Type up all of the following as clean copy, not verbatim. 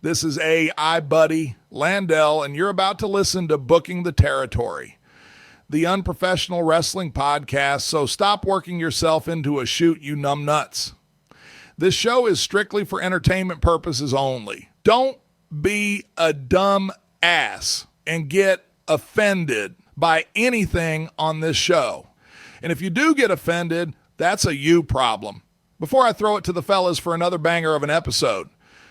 This is I Buddy Landell, and you're about to listen to Booking the Territory, the unprofessional wrestling podcast, so stop working yourself into a shoot, you numbnuts. This show is strictly for entertainment purposes only. Don't be a dumb ass and get offended by anything on this show. And if you do get offended, that's a you problem. Before I throw it to the fellas for another banger of an episode,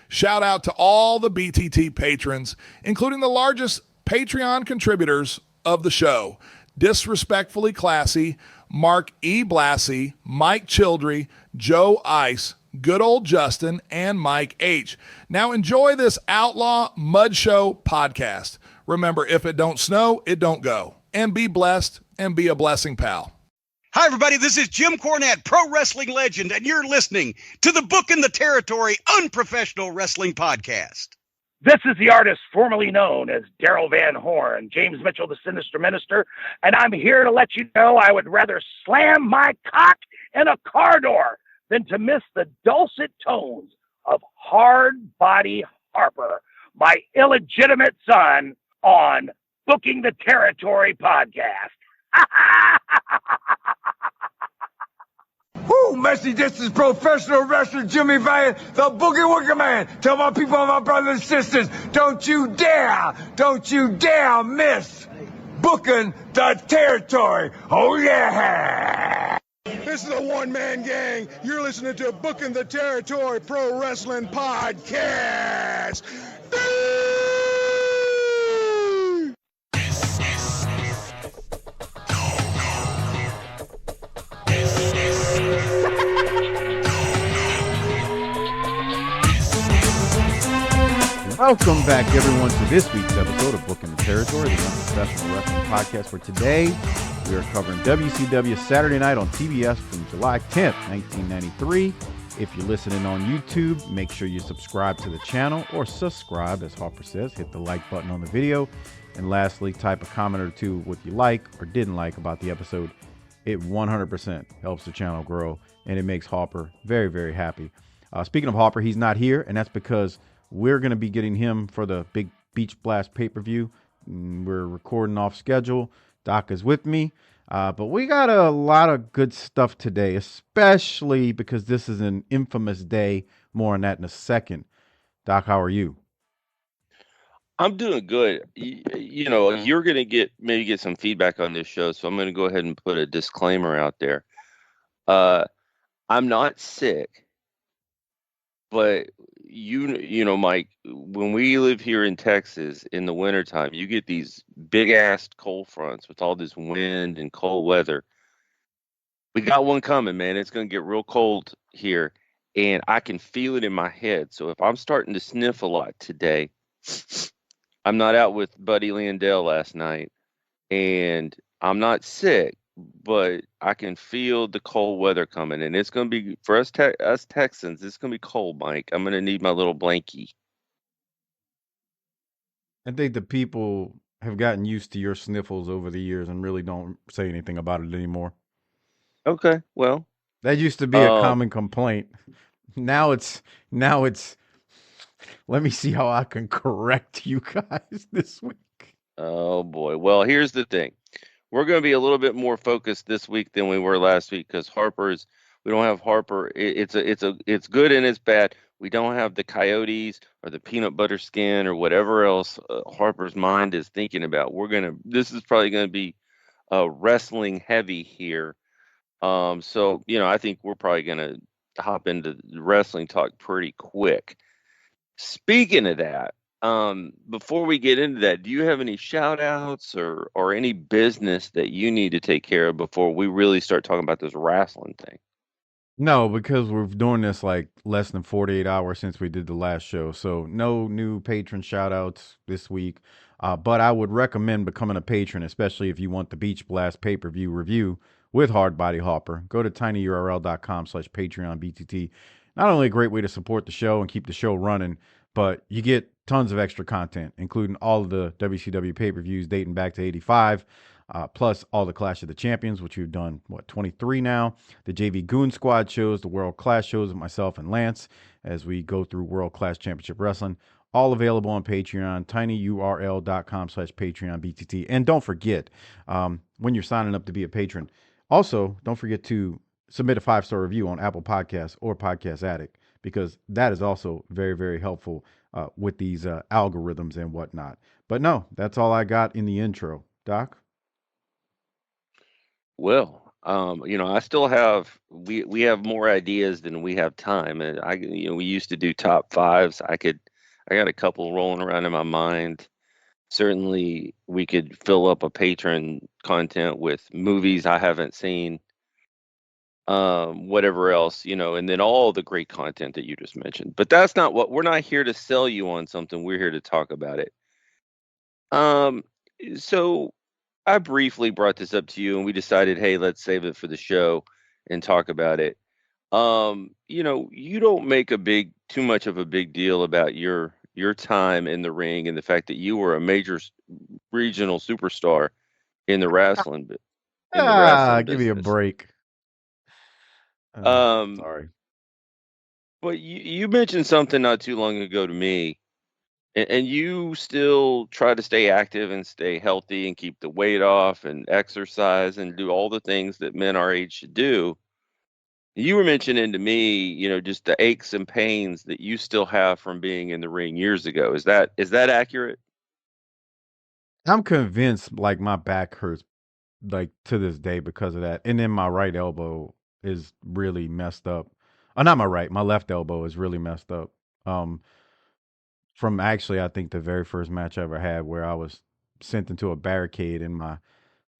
shout out to all the BTT patrons, including the largest Patreon contributors of the show: Disrespectfully Classy, Mark E. Blassie, Mike Childry, Joe Ice, Good Old Justin, and Mike H. Now enjoy this Outlaw Mud Show podcast. Remember, if it don't snow, it don't go. And be blessed and be a blessing, pal. Hi, everybody. This is Jim Cornette, pro wrestling legend, and you're listening to the Book in the Territory Unprofessional Wrestling Podcast. This is the artist formerly known as Daryl Van Horn, James Mitchell, the Sinister Minister, and I'm here to let you know I would rather slam my cock in a car door than to miss the dulcet tones of Hard Body Harper, my illegitimate son, on Booking the Territory podcast. Woo, Messi, this is professional wrestler Jimmy Valiant, the Boogie Woogie Man. Tell my people, my brothers and sisters, don't you dare miss Booking the Territory. Oh, yeah. This is a one-man gang. You're listening to Booking the Territory Pro Wrestling Podcast. Welcome back, everyone, to this week's episode of Booking the Territory, the unprofessional wrestling podcast, where today we are covering WCW Saturday Night on TBS from July 10th, 1993. If you're listening on YouTube, make sure you subscribe to the channel, or subscribe, as Harper says. Hit the like button on the video. And lastly, type a comment or two what you like or didn't like about the episode. It 100% helps the channel grow, and it makes Harper very, very happy. Speaking of Harper, he's not here, and that's because we're going to be getting him for the big Beach Blast pay-per-view. We're recording off schedule. Doc is with me. But we got a lot of good stuff today, especially because this is an infamous day. More on that in a second. Doc, how are you? I'm doing good. You know, you're going to maybe get some feedback on this show, so I'm going to go ahead and put a disclaimer out there. I'm not sick, but you know, Mike, when we live here in Texas in the wintertime, you get these big-ass cold fronts with all this wind and cold weather. We got one coming, man. It's going to get real cold here, and I can feel it in my head. So if I'm starting to sniff a lot today, I'm not out with Buddy Landell last night, and I'm not sick, but I can feel the cold weather coming, and it's going to be, for us Texans, it's going to be cold, Mike. I'm going to need my little blankie. I think the people have gotten used to your sniffles over the years and really don't say anything about it anymore. Okay, well. That used to be a common complaint. Now it's, let me see how I can correct you guys this week. Oh, boy. Well, here's the thing. We're going to be a little bit more focused this week than we were last week because we don't have Harper. It's good and it's bad. We don't have the coyotes or the peanut butter skin or whatever else Harper's mind is thinking about. This is probably going to be wrestling heavy here. So, you know, I think we're probably going to hop into wrestling talk pretty quick. Speaking of that, before we get into that, do you have any shout outs or any business that you need to take care of before we really start talking about this wrestling thing? No, because we're doing this like less than 48 hours since we did the last show. So no new patron shout outs this week. But I would recommend becoming a patron, especially if you want the Beach Blast pay-per-view review with Hard Body Harper. Go to tinyurl.com/PatreonBTT. Not only a great way to support the show and keep the show running, but you get tons of extra content, including all of the WCW pay-per-views dating back to 85. plus all the Clash of the Champions, which we've done, 23 now, the JV Goon Squad shows, the World Class shows with myself and Lance as we go through World Class Championship Wrestling, all available on Patreon, tinyurl.com/Patreon BTT. And don't forget, when you're signing up to be a patron, also don't forget to submit a 5-star review on Apple Podcasts or Podcast Addict, because that is also very, very helpful with these algorithms and whatnot. But no, that's all I got in the intro. Doc? Well, I still have we have more ideas than we have time, and we used to do top fives. I got a couple rolling around in my mind. Certainly, we could fill up a patron content with movies I haven't seen, whatever else, and then all the great content that you just mentioned. But that's not what we're not here to sell you on something. We're here to talk about it. So I briefly brought this up to you, and we decided, hey, let's save it for the show and talk about it. You don't make too much of a big deal about your time in the ring and the fact that you were a major regional superstar in the wrestling Give me a business. break. Um, Sorry. But you mentioned something not too long ago to me, and you still try to stay active and stay healthy and keep the weight off and exercise and do all the things that men our age should do. You were mentioning to me, just the aches and pains that you still have from being in the ring years ago. Is that accurate? I'm convinced like my back hurts like to this day because of that. And then my right elbow is really messed up. Not my right, my left elbow is really messed up. From actually I think the very first match I ever had where I was sent into a barricade and my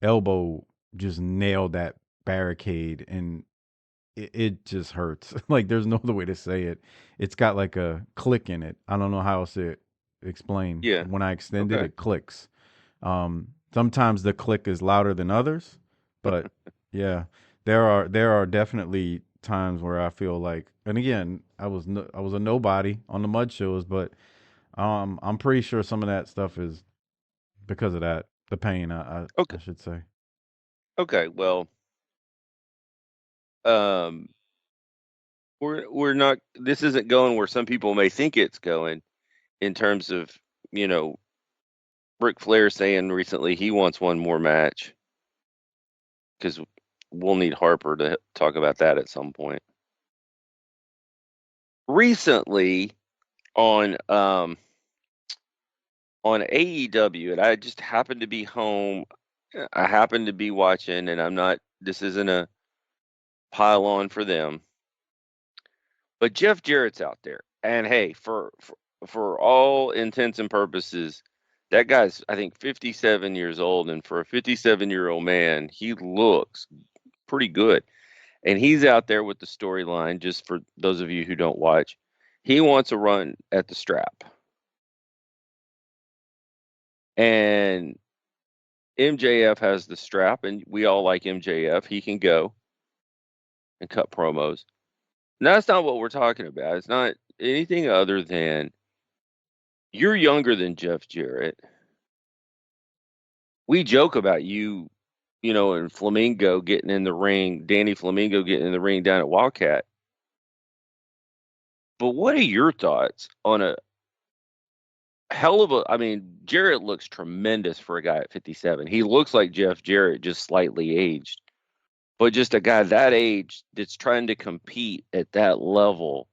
elbow just nailed that barricade, and it just hurts. Like there's no other way to say it. It's got like a click in it. I don't know how else to explain. Yeah. When I extend it, Okay. it clicks. Sometimes the click is louder than others, but yeah, there are definitely times where I feel like, and again, I was a nobody on the mud shows, but I'm pretty sure some of that stuff is because of that, the pain. Okay. I should say. Okay. Well, um, we're not. This isn't going where some people may think it's going in terms of you know Ric Flair saying recently he wants one more match, because we'll need Harper to talk about that at some point. Recently on AEW, and I just happened to be home. I happened to be watching, and I'm not. This isn't a pile on for them, but Jeff Jarrett's out there, and hey, for all intents and purposes, that guy's I think 57 years old, and for a 57-year-old man, he looks pretty good. And he's out there with the storyline. Just for those of you who don't watch, he wants a run at the strap, and MJF has the strap, and we all like MJF. He can go and cut promos. And that's not what we're talking about. It's not anything other than you're younger than Jeff Jarrett. We joke about you, and Flamingo getting in the ring, Danny Flamingo getting in the ring down at Wildcat. But what are your thoughts on a I mean, Jarrett looks tremendous for a guy at 57. He looks like Jeff Jarrett, just slightly aged. But just a guy that age that's trying to compete at that level,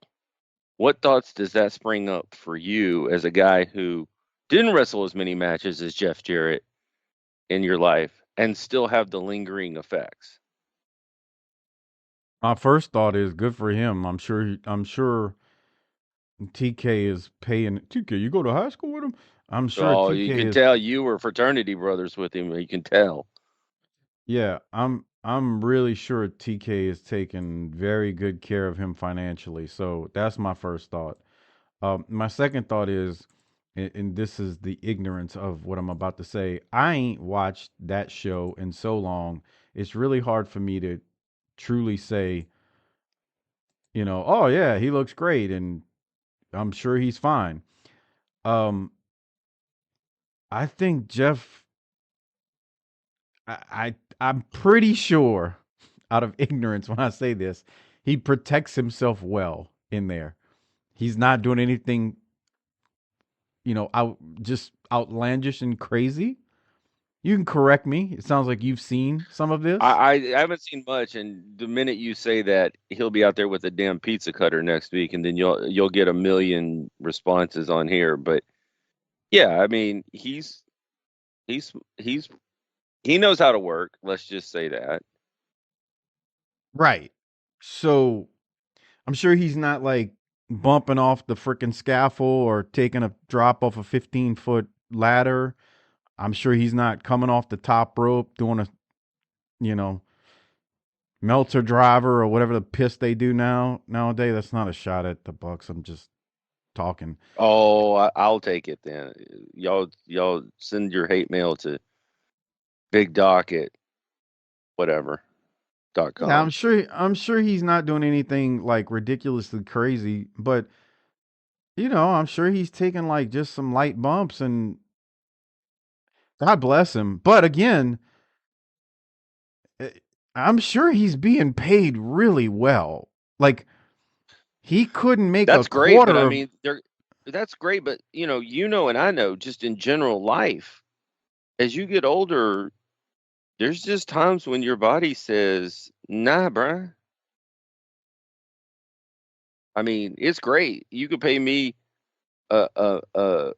what thoughts does that spring up for you as a guy who didn't wrestle as many matches as Jeff Jarrett in your life and still have the lingering effects? My first thought is good for him. I'm sure TK is paying. TK, you go to high school with him? I'm sure Oh, you TK can is. tell you were fraternity brothers with him. You can tell. Yeah, I'm really sure TK is taking very good care of him financially. So that's my first thought. My second thought is, and this is the ignorance of what I'm about to say. I ain't watched that show in so long. It's really hard for me to truly say, oh yeah, he looks great, and I'm sure he's fine. Um, I think Jeff. I'm pretty sure, out of ignorance, when I say this, he protects himself well in there. He's not doing anything, just outlandish and crazy. You can correct me. It sounds like you've seen some of this. I haven't seen much, and the minute you say that, he'll be out there with a damn pizza cutter next week, and then you'll get a million responses on here. But yeah, I mean, he knows how to work. Let's just say that. Right. So I'm sure he's not like bumping off the freaking scaffold or taking a drop off a 15-foot ladder. I'm sure he's not coming off the top rope doing a, Meltzer driver or whatever the piss they do nowadays. That's not a shot at the Bucks. I'm just talking. Oh, I'll take it then. Y'all send your hate mail to Big Doc at whatever.com. Yeah, I'm sure he's not doing anything like ridiculously crazy, but I'm sure he's taking like just some light bumps, and God bless him. But again, I'm sure he's being paid really well. Like he couldn't make That's a great, quarter. but I mean, that's great, but and I know just in general life, as you get older, there's just times when your body says, "Nah, bruh." I mean, it's great. You could pay me $5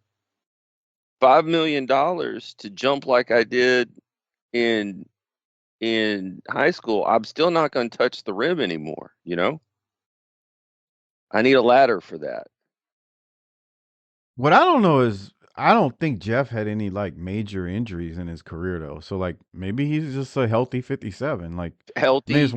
million to jump like I did in high school. I'm still not going to touch the rim anymore. I need a ladder for that. What I don't know is I don't think Jeff had any like major injuries in his career though. So like maybe he's just a healthy 57. Like Healthy, it's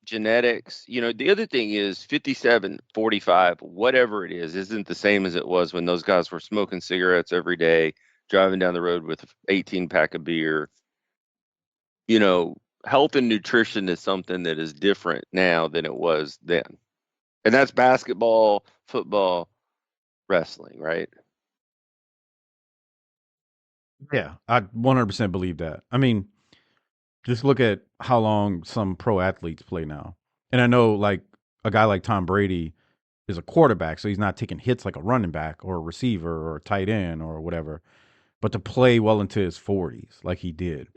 genetics. The other thing is 57, 45, whatever it is, isn't the same as it was when those guys were smoking cigarettes every day, driving down the road with 18 pack of beer. Health and nutrition is something that is different now than it was then. And that's basketball, football, wrestling, right? Yeah, I 100% believe that. I mean, just look at how long some pro athletes play now. And I know like a guy like Tom Brady is a quarterback, so he's not taking hits like a running back or a receiver or a tight end or whatever. But to play well into his 40s like he did.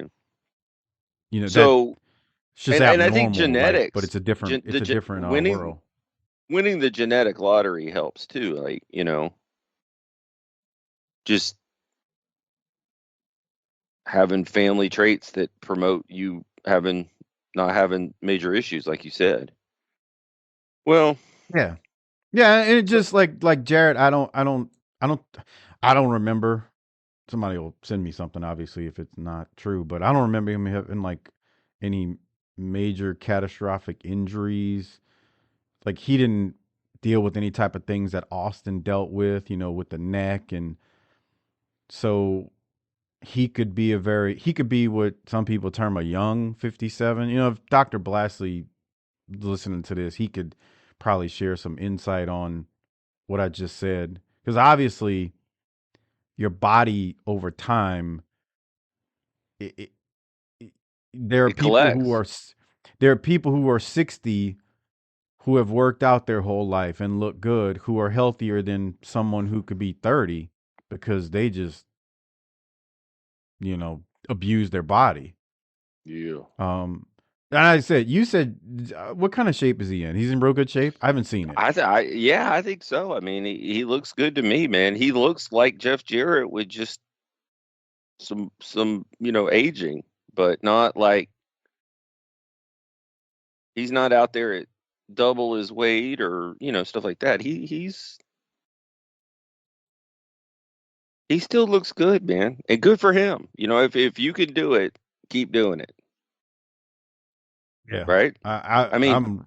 So it's just and I think abnormal, genetics, but it's a different winning, world. Winning the genetic lottery helps too. Like, just having family traits that promote you not having major issues, like you said. Well, Yeah. Yeah, and it just like Jarrett, I don't remember. Somebody will send me something obviously if it's not true, but I don't remember him having like any major catastrophic injuries. Like he didn't deal with any type of things that Austin dealt with, with the neck, and so he could be what some people term a young 57. If Dr. Blassley listening to this, he could probably share some insight on what I just said, because obviously your body over time, there are people who are 60 who have worked out their whole life and look good, who are healthier than someone who could be 30 because they just abuse their body. Yeah. And I said, you said, what kind of shape is he in? He's in real good shape. I haven't seen it. I think so. I mean, he looks good to me, man. He looks like Jeff Jarrett with just some aging, but not like he's not out there at double his weight or stuff like that. He still looks good, man, and good for him. If you can do it, keep doing it. Yeah. Right. I'm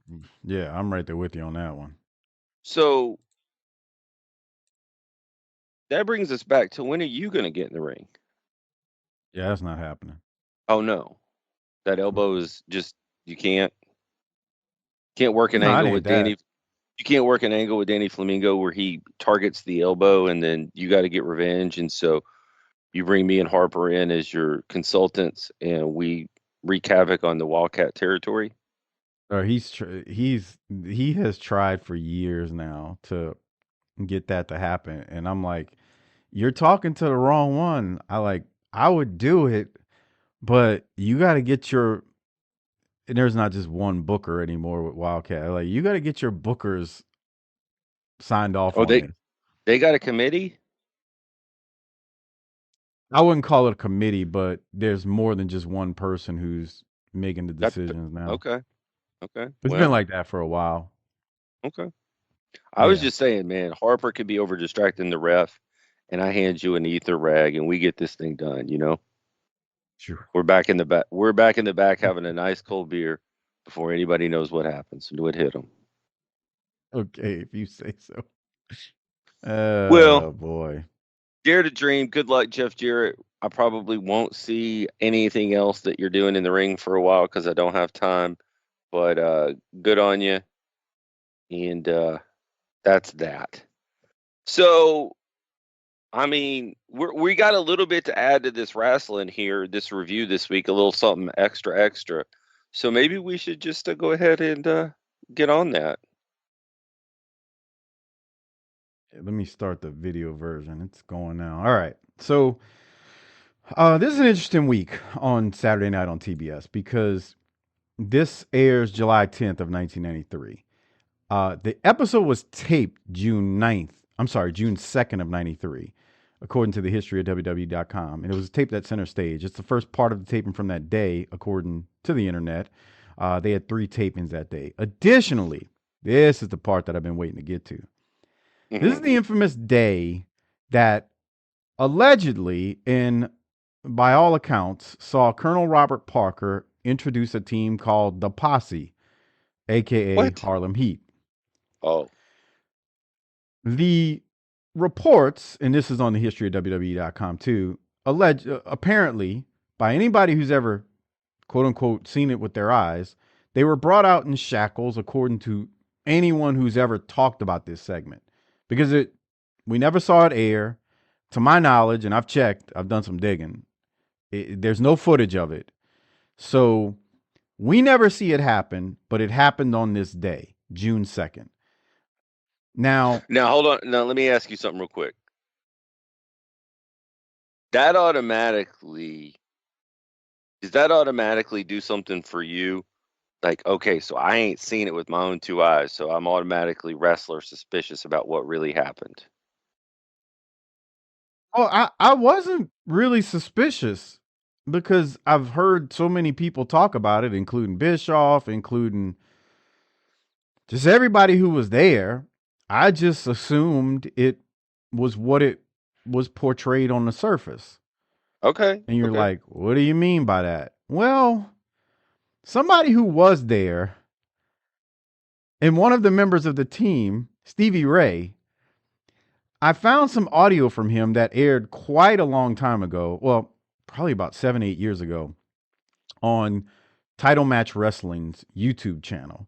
right there with you on that one. So that brings us back to, when are you going to get in the ring? Yeah, that's not happening. Oh no, that elbow is just, you can't work an angle with Danny. You can't work an angle with Danny Flamingo where he targets the elbow and then you got to get revenge. And so You bring me and Harper in as your consultants, and we wreak havoc on the Wildcat territory. Or he has tried for years now to get that to happen, and I'm like, you're talking to the wrong one. I would do it, but you got to get your. And there's not just one booker anymore with Wildcat. Like, you got to get your bookers signed off Oh, on this. they got a committee? I wouldn't call it a committee, but there's more than just one person who's making the decisions now. Okay. It's been like that for a while. Okay. I was Yeah. just saying, man, Harper could be over distracting the ref, and I hand you an ether rag, and we get this thing done. You know, Sure. we're back in the back. We're back in the back having a nice cold beer before anybody knows what happens. Do it hit them. Okay, if you say so. Well, Boy. Dare to dream. Good luck, Jeff Jarrett. I probably won't see anything else that you're doing in the ring for a while because I don't have time. But good on you. And that's that. So, I mean, we got a little bit to add to this wrestling here, this review this week, a little something extra. So maybe we should just go ahead and get on that. Let me start the video version. It's going now. All right. So this is an interesting week on Saturday night on TBS because this airs July 10th of 1993. The episode was taped June 2nd of 93, according to the history of WWE.com. And it was taped at Center Stage. It's the first part of the taping from that day, according to the internet. They had 3 tapings that day. Additionally, this is the part that I've been waiting to get to. Mm-hmm. This is the infamous day that allegedly, and by all accounts, saw Colonel Robert Parker introduce a team called the Posse, a.k.a. Harlem Heat. Oh. The reports, and this is on the history of WWE.com too, apparently, by anybody who's ever, quote unquote, seen it with their eyes, they were brought out in shackles, according to anyone who's ever talked about this segment. Because we never saw it air. To my knowledge, and I've checked, I've done some digging, there's no footage of it. So we never see it happen, but it happened on this day, June 2nd. Now, hold on. Now, let me ask you something real quick. Does that automatically do something for you? Like, okay, so I ain't seen it with my own 2 eyes, so I'm automatically wrestler suspicious about what really happened. Oh, I wasn't really suspicious because I've heard so many people talk about it, including Bischoff, including just everybody who was there. I just assumed it was what it was portrayed on the surface. Okay. And you're like, what do you mean by that? Well, somebody who was there and one of the members of the team, Stevie Ray, I found some audio from him that aired quite a long time ago. Well, probably about 7-8 years ago on Title Match Wrestling's YouTube channel.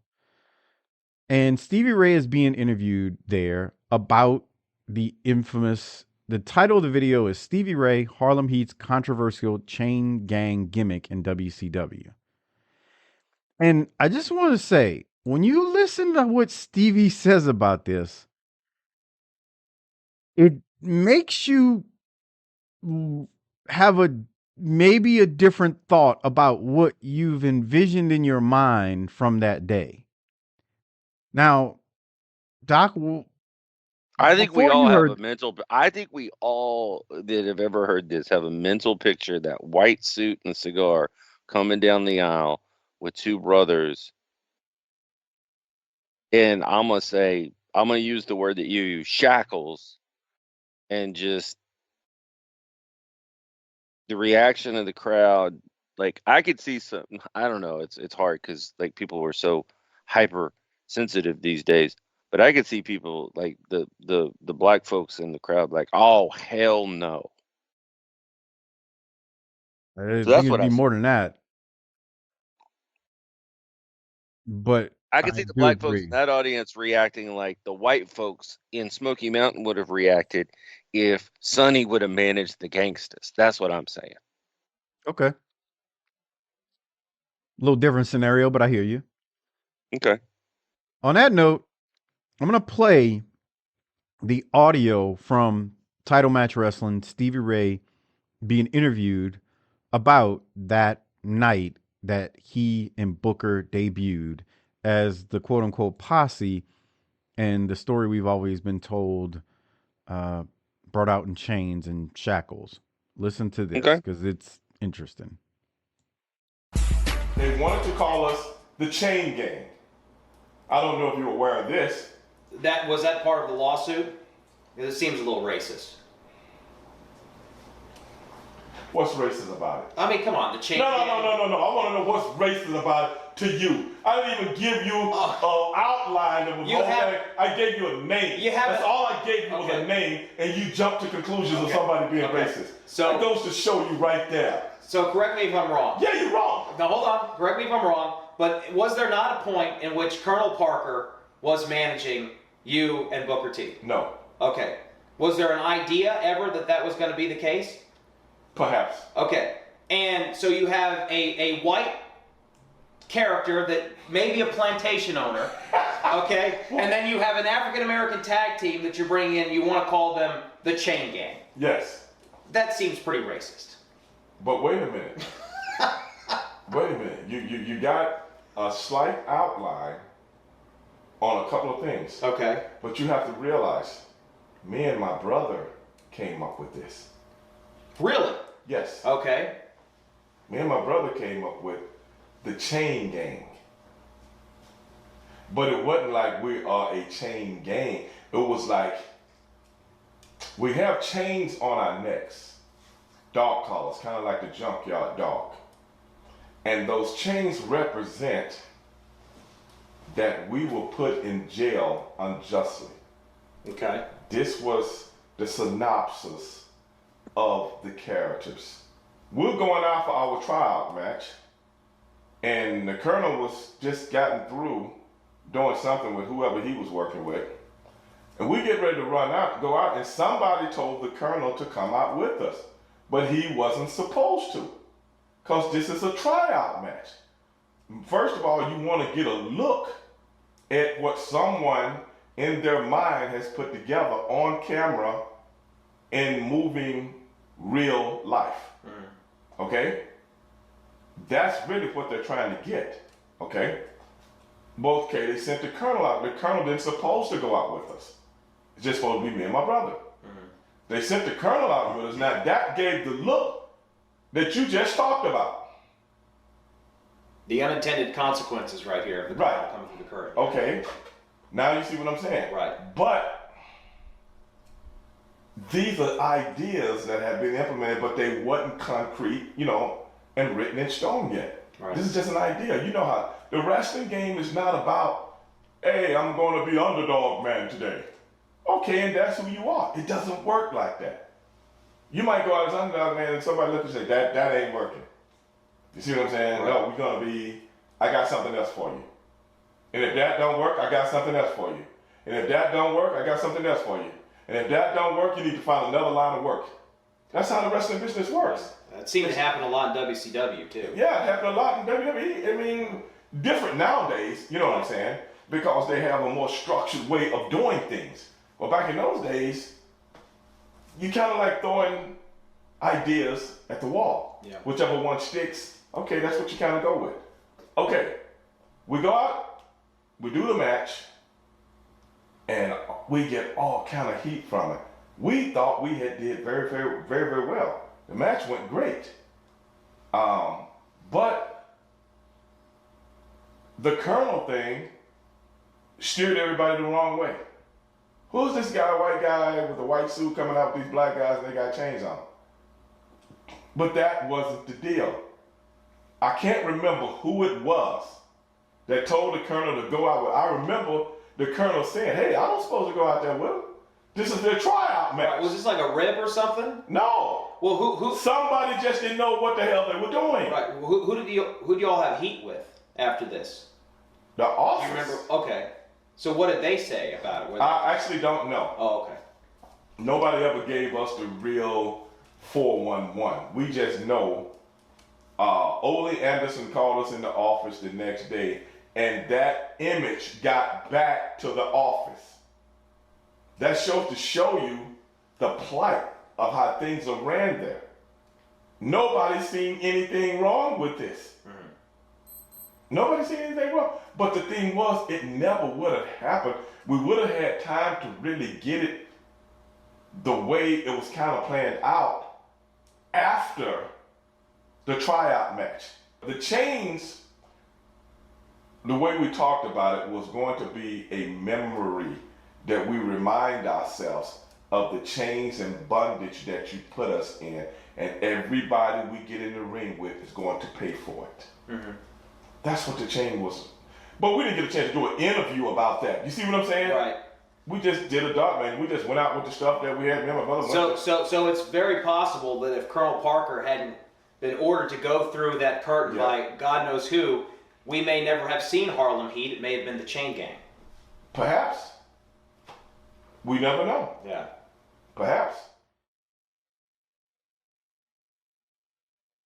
And Stevie Ray is being interviewed there about the title of the video is Stevie Ray, Harlem Heat's controversial chain gang gimmick in WCW. And I just want to say, when you listen to what Stevie says about this, it makes you have maybe a different thought about what you've envisioned in your mind from that day. Now, Doc, I think we all have a mental. I think we all that have ever heard this have a mental picture of that white suit and cigar coming down the aisle with 2 brothers. And I'm gonna use the word that you use, shackles, and just the reaction of the crowd. Like, I could see something. I don't know. It's hard because like people were so hyper sensitive these days. But I could see people like the black folks in the crowd like, oh hell no. I think it'd be more than that. But I could see the black folks in that audience reacting like the white folks in Smoky Mountain would have reacted if Sonny would have managed the Gangstas. That's what I'm saying. Okay. A little different scenario, but I hear you. Okay. On that note, I'm going to play the audio from Title Match Wrestling, Stevie Ray being interviewed about that night that he and Booker debuted as the quote unquote posse, and the story we've always been told brought out in chains and shackles. Listen to this because it's interesting. They wanted to call us the Chain Gang. I don't know if you're aware of this. Was that part of the lawsuit? Because it seems a little racist. What's racist about it? I mean, come on, the Chain No. Gang. I want to know what's racist about it to you. I didn't even give you an outline of the whole thing. I gave you a name. That's all I gave you was a name, and you jumped to conclusions of somebody being racist. So that goes to show you right there. So correct me if I'm wrong. Yeah, you're wrong. Now hold on. Correct me if I'm wrong. But was there not a point in which Colonel Parker was managing you and Booker T? No. Okay. Was there an idea ever that was going to be the case? Perhaps. Okay. And so you have a white character that may be a plantation owner, okay? And then you have an African-American tag team that you're bringing in. You want to call them the Chain Gang. Yes. That seems pretty racist. But wait a minute. Wait a minute. You got a slight outline on a couple of things. Okay. But you have to realize, me and my brother came up with this. Really? Yes. Okay. Me and my brother came up with the Chain Gang. But it wasn't like we are a chain gang. It was like we have chains on our necks, dog collars, kind of like the junkyard dog. And those chains represent that we were put in jail unjustly. Okay. This was the synopsis of the characters. We're going out for our tryout match, and the colonel was just gotten through doing something with whoever he was working with. And we get ready to go out, and somebody told the colonel to come out with us. But he wasn't supposed to, because this is a tryout match. First of all, you want to get a look at what someone in their mind has put together on camera in moving real life. Okay? That's really what they're trying to get. Okay? Okay, they sent the colonel out. The colonel didn't supposed to go out with us. It's just supposed to be me and my brother. They sent the colonel out with us. Now that gave the look that you just talked about. The unintended consequences right here of the colonel coming from the curtain. Okay. Now you see what I'm saying. Right. But these are ideas that have been implemented, but they wasn't concrete, and written in stone yet. Right. This is just an idea. You know how the wrestling game is not about, hey, I'm going to be underdog man today. Okay, and that's who you are. It doesn't work like that. You might go out as underdog man and somebody look and say, that ain't working. You see what I'm saying? Right. No, we're going to be, I got something else for you. And if that don't work, I got something else for you. And if that don't work, I got something else for you. And if that don't work, you need to find another line of work. That's how the wrestling business works. That seemed to happen a lot in WCW too. Yeah, it happened a lot in WWE. I mean, different nowadays, you know what I'm saying? Because they have a more structured way of doing things. Well, back in those days, you kind of like throwing ideas at the wall. Yeah. Whichever one sticks, okay, that's what you kind of go with. Okay, we go out, we do the match, and we get all kind of heat from it. We thought we had did very, very, very, very well. The match went great. But the colonel thing steered everybody the wrong way. Who's this guy, white guy with a white suit coming out with these black guys and they got chains on? But that wasn't the deal. I can't remember who it was that told the colonel to go out with. I remember the colonel saying, hey, I don't supposed to go out there with him. This is their tryout match. Right. Was this like a rib or something? No. Well, who? Somebody just didn't know what the hell they were doing. Right. Who did y'all have heat with after this? The office. You remember? Okay. So what did they say about it? I actually don't know. Oh, okay. Nobody ever gave us the real 411. We just know Ole Anderson called us in the office the next day, and that image got back to the office. That shows to show you the plight of how things are ran there. Nobody's seen anything wrong with this. Nobody's seen anything wrong. But the thing was, it never would have happened. We would have had time to really get it the way it was kind of planned out after the tryout match. The chains, the way we talked about it, was going to be a memory that we remind ourselves of the chains and bondage that you put us in, and everybody we get in the ring with is going to pay for it. That's what the chain was. But we didn't get a chance to do an interview about that. You see what I'm saying? Right. We just did a doc, man. We just went out with the stuff that we had. So it's very possible that if Colonel Parker hadn't been ordered to go through that curtain by God knows who, we may never have seen Harlem Heat. It may have been the Chain Gang. Perhaps. We never know. Yeah. Perhaps.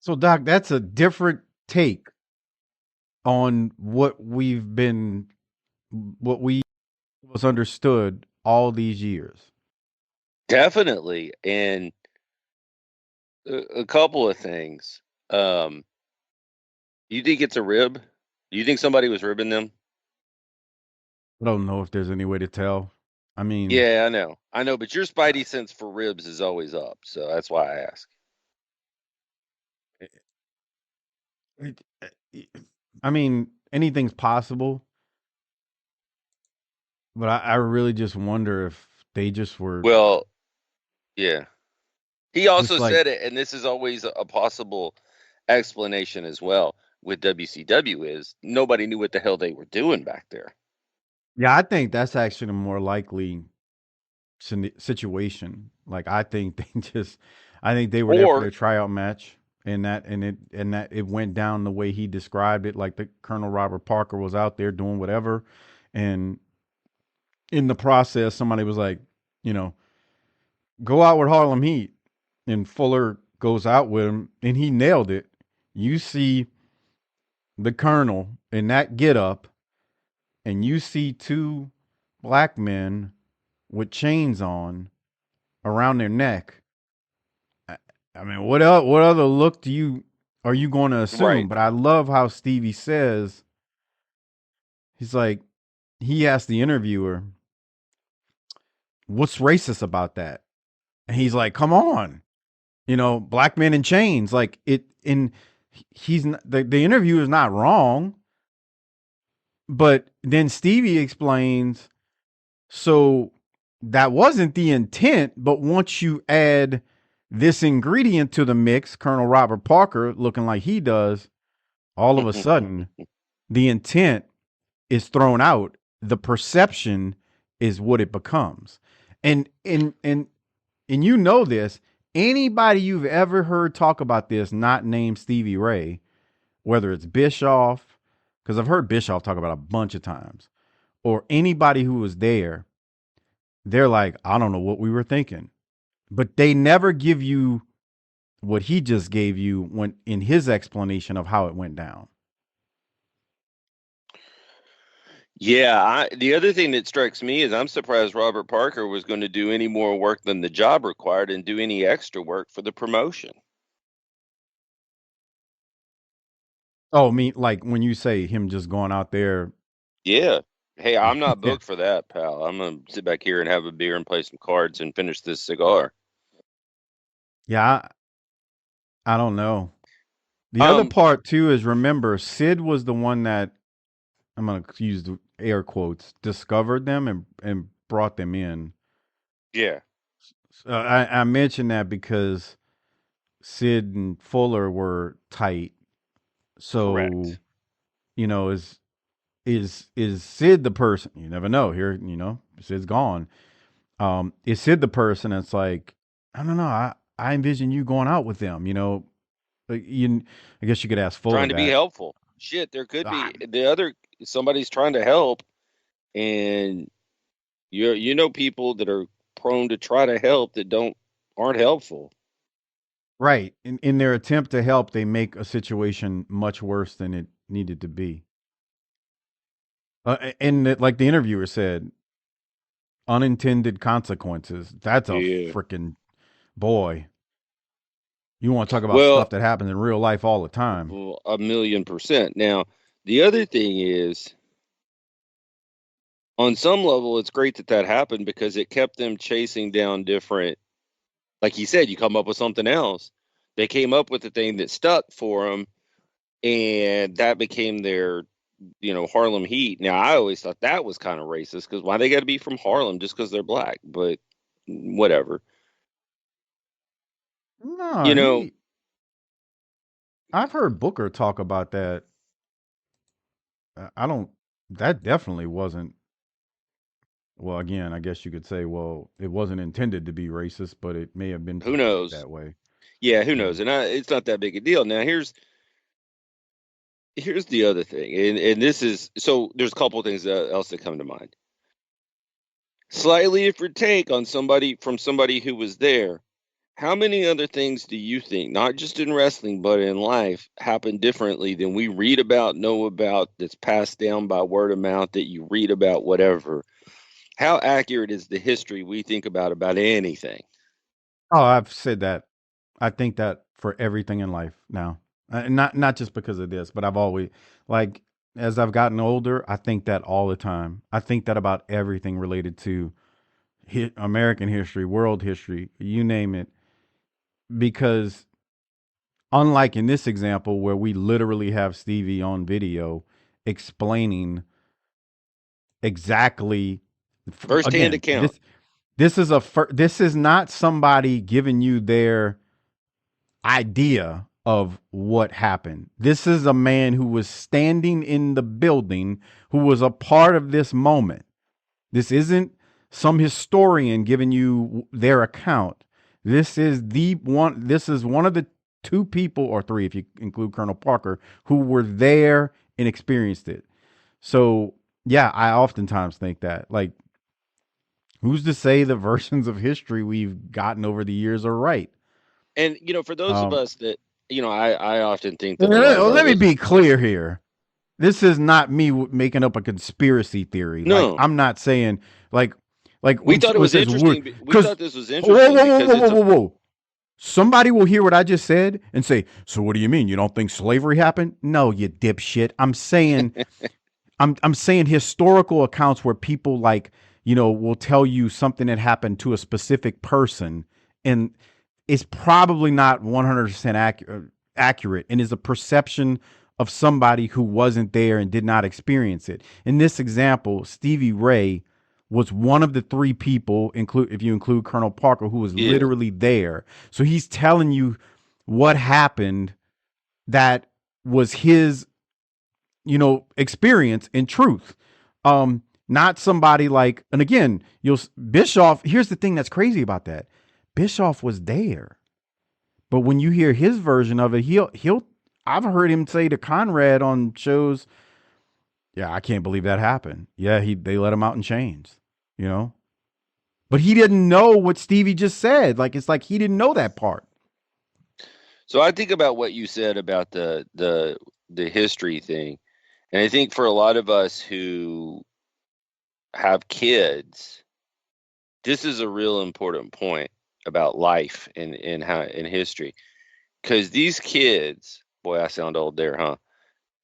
So, Doc, that's a different take on what we was understood all these years. Definitely. And a couple of things. You think it's a rib? Do you think somebody was ribbing them? I don't know if there's any way to tell. I mean, yeah, I know, but your spidey sense for ribs is always up, so that's why I ask. I mean, anything's possible, but I really just wonder if they just were. Well, yeah. He also like, said it, and this is always a possible explanation as well with WCW, is nobody knew what the hell they were doing back there. Yeah, I think that's actually a more likely situation. Like, I think they were there for their tryout match, and that it went down the way he described it. Like, the Colonel Robert Parker was out there doing whatever, and in the process, somebody was like, go out with Harlem Heat, and Fuller goes out with him, and he nailed it. You see the Colonel in that get-up, and you see two black men with chains on around their neck. I mean, what other look are you going to assume? Right. But I love how Stevie says, he's like, he asked the interviewer, what's racist about that? And he's like, come on, black men in chains. Like, the interview is not wrong. But then Stevie explains, so that wasn't the intent, but once you add this ingredient to the mix, Colonel Robert Parker looking like he does, all of a sudden, the intent is thrown out. The perception is what it becomes. And this, anybody you've ever heard talk about this, not named Stevie Ray, whether it's Bischoff, because I've heard Bischoff talk about it a bunch of times, or anybody who was there, they're like, I don't know what we were thinking. But they never give you what he just gave you when in his explanation of how it went down. Yeah, the other thing that strikes me is I'm surprised Robert Parker was going to do any more work than the job required and do any extra work for the promotion. Oh, like when you say him just going out there. Yeah. Hey, I'm not booked for that, pal. I'm going to sit back here and have a beer and play some cards and finish this cigar. Yeah, I don't know. The other part, too, is remember, Sid was the one that, I'm going to use the air quotes, discovered them and brought them in. Yeah. I mentioned that because Sid and Fuller were tight. So, correct. Is Sid the person? You never know. Here, Sid's gone. Is Sid the person that's like, I don't know. I envision you going out with them. I guess you could ask Fuller. Trying to be helpful. Shit, there could be somebody's trying to help, and people that are prone to try to help that aren't helpful. Right. In their attempt to help, they make a situation much worse than it needed to be. Like the interviewer said, unintended consequences. That's a freaking boy. You want to talk about stuff that happens in real life all the time. 1,000,000%. Now, the other thing is, on some level, it's great that happened because it kept them chasing down different, like he said, you come up with something else. They came up with the thing that stuck for them, and that became their, Harlem Heat. Now, I always thought that was kind of racist because why they got to be from Harlem just because they're black? But whatever. No, I've heard Booker talk about that. That definitely wasn't. Well, again, I guess you could say, well, it wasn't intended to be racist, but it may have been. Who knows that way? Yeah, who knows? And it's not that big a deal. Now, here's the other thing, and this is so. There's a couple of things else that come to mind. Slightly different take on somebody who was there. How many other things do you think, not just in wrestling, but in life, happen differently than we read about, know about, that's passed down by word of mouth, that you read about, whatever? How accurate is the history we think about anything? Oh, I've said that. I think that for everything in life now. Not just because of this, but I've always, like, as I've gotten older, I think that all the time. I think that about everything related to American history, world history, you name it. Because unlike in this example where we literally have Stevie on video explaining exactly first-hand account. This is not somebody giving you their idea of what happened. This is a man who was standing in the building, who was a part of this moment. This isn't some historian giving you their account. This is one of the two people, or three if you include Colonel Parker, who were there and experienced it. So yeah, I oftentimes think that, like, who's to say the versions of history we've gotten over the years are right? And, for those of us that, I often think that. Let me be clear here. This is not me making up a conspiracy theory. No. Like, I'm not saying, like we thought it was interesting. We thought this was interesting. Whoa. Somebody will hear what I just said and say, so what do you mean? You don't think slavery happened? No, you dipshit. I'm saying, I'm saying historical accounts where people, like, will tell you something that happened to a specific person, and it's probably not 100% accurate, and is a perception of somebody who wasn't there and did not experience it. In this example, Stevie Ray was one of the three people, if you include Colonel Parker, who was literally there. So he's telling you what happened that was his, experience and truth. Not somebody like, and again, Bischoff, here's the thing that's crazy about that. Bischoff was there. But when you hear his version of it, I've heard him say to Conrad on shows, yeah, I can't believe that happened. Yeah, they let him out in chains, But he didn't know what Stevie just said. Like, it's like he didn't know that part. So I think about what you said about the history thing. And I think for a lot of us who have kids, this is a real important point about life and history. Because these kids, boy, I sound old there, huh?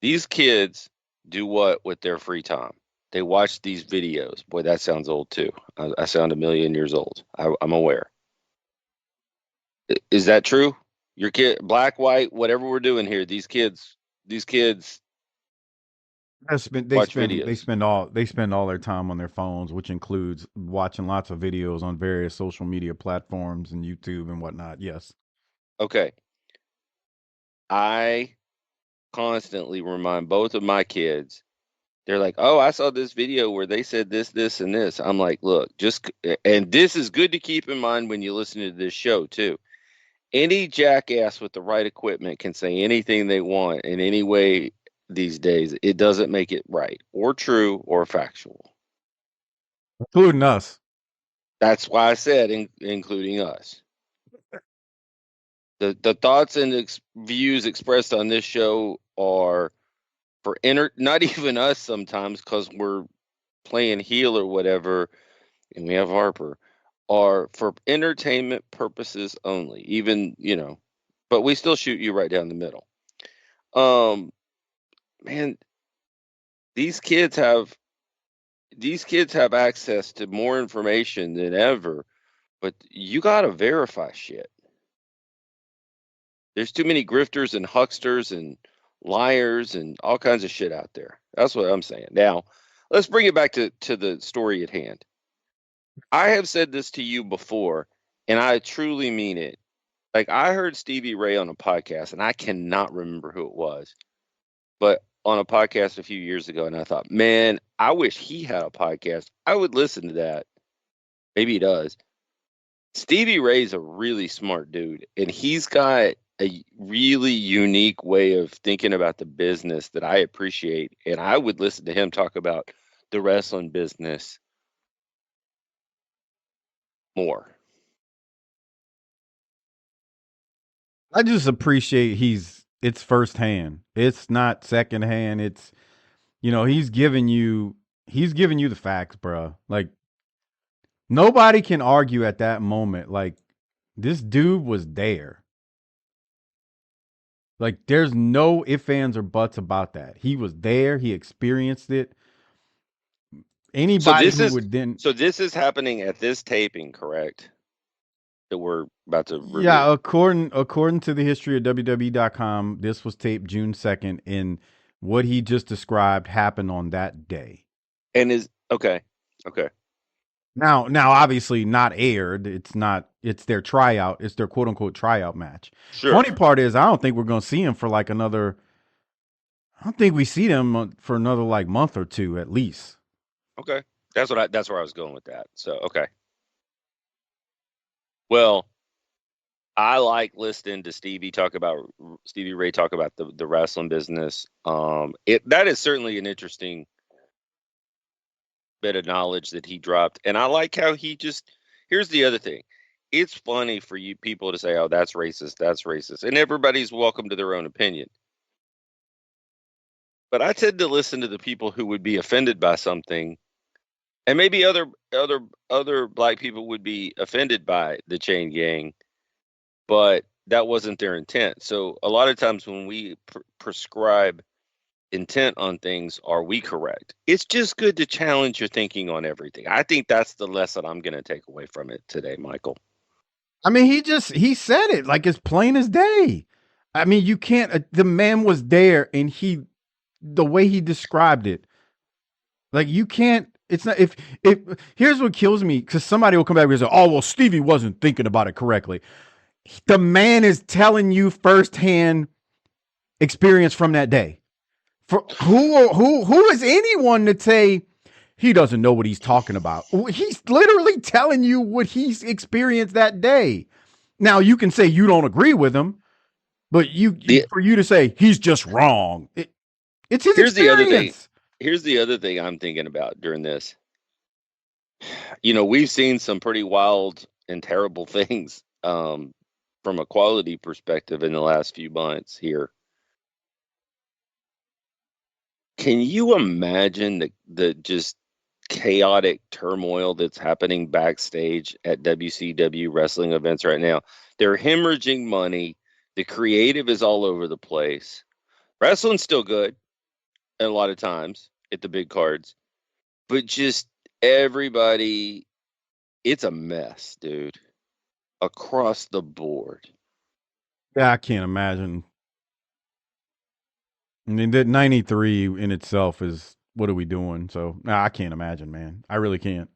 These kids do what with their free time? They watch these videos. Boy, that sounds old too. I sound 1,000,000 years old. I'm aware. Is that true? Your kid, black, white, whatever we're doing here, these kids They spend all their time on their phones, which includes watching lots of videos on various social media platforms and YouTube and whatnot. Yes. Okay. I constantly remind both of my kids. They're like, oh, I saw this video where they said this, this, and this. I'm like, look, and this is good to keep in mind when you listen to this show too. Any jackass with the right equipment can say anything they want in any way these days. It doesn't make it right or true or factual. Including us. That's why I said including us. The thoughts and views expressed on this show are for not even us sometimes, because we're playing heel or whatever, and we have Harper, are for entertainment purposes only. Even, but we still shoot you right down the middle. Man, these kids have access to more information than ever, but you gotta verify shit. There's too many grifters and hucksters and liars and all kinds of shit out there. That's what I'm saying. Now, let's bring it back to the story at hand. I have said this to you before, and I truly mean it. Like, I heard Stevie Ray on a podcast, and I cannot remember who it was, but on a podcast a few years ago, and I thought, man, I wish he had a podcast. I would listen to that. Maybe he does. Stevie Ray's a really smart dude, and he's got a really unique way of thinking about the business that I appreciate, and I would listen to him talk about the wrestling business more. I just appreciate it's firsthand. It's not secondhand. It's, he's giving you the facts, bro. Like, nobody can argue at that moment. Like, this dude was there. Like, there's no ifs, ands, or buts about that. He was there. He experienced it. Anybody So this is happening at this taping, correct? That we're about to review. Yeah, according to the history of WWE.com, this was taped June 2nd, and what he just described happened on that day. And okay. Now, obviously not aired. It's their tryout. It's their quote unquote tryout match. Sure. Funny part is, I don't think we're going to see him for like another. I don't think we see them for another like month or two at least. Okay, that's where I was going with that. So okay. Well, I like listening to Stevie Ray talk about the wrestling business. That is certainly an interesting bit of knowledge that he dropped, and I like how here's the other thing. It's funny for you people to say, oh, that's racist, and everybody's welcome to their own opinion. But I tend to listen to the people who would be offended by something, and maybe other black people would be offended by the chain gang, but that wasn't their intent. So a lot of times when we prescribe intent on things, are we correct? It's just good to challenge your thinking on everything. I think that's the lesson I'm going to take away from it today, Michael. I mean, he said it like as plain as day. I mean, you can't. The man was there, and the way he described it, like you can't. It's not if here's what kills me, because somebody will come back and say, "Oh, well, Stevie wasn't thinking about it correctly." The man is telling you firsthand experience from that day. For who is anyone to say he doesn't know what he's talking about? He's literally telling you what he's experienced that day. Now you can say you don't agree with him, but for you to say he's just wrong, it's his experience. Here's the other thing I'm thinking about during this. We've seen some pretty wild and terrible things from a quality perspective in the last few months here. Can you imagine the just chaotic turmoil that's happening backstage at WCW wrestling events right now? They're hemorrhaging money. The creative is all over the place. Wrestling's still good a lot of times at the big cards, but just everybody, it's a mess, dude, across the board. Yeah, I can't imagine. I mean, that 93 in itself is, what are we doing? So, I can't imagine, man. I really can't.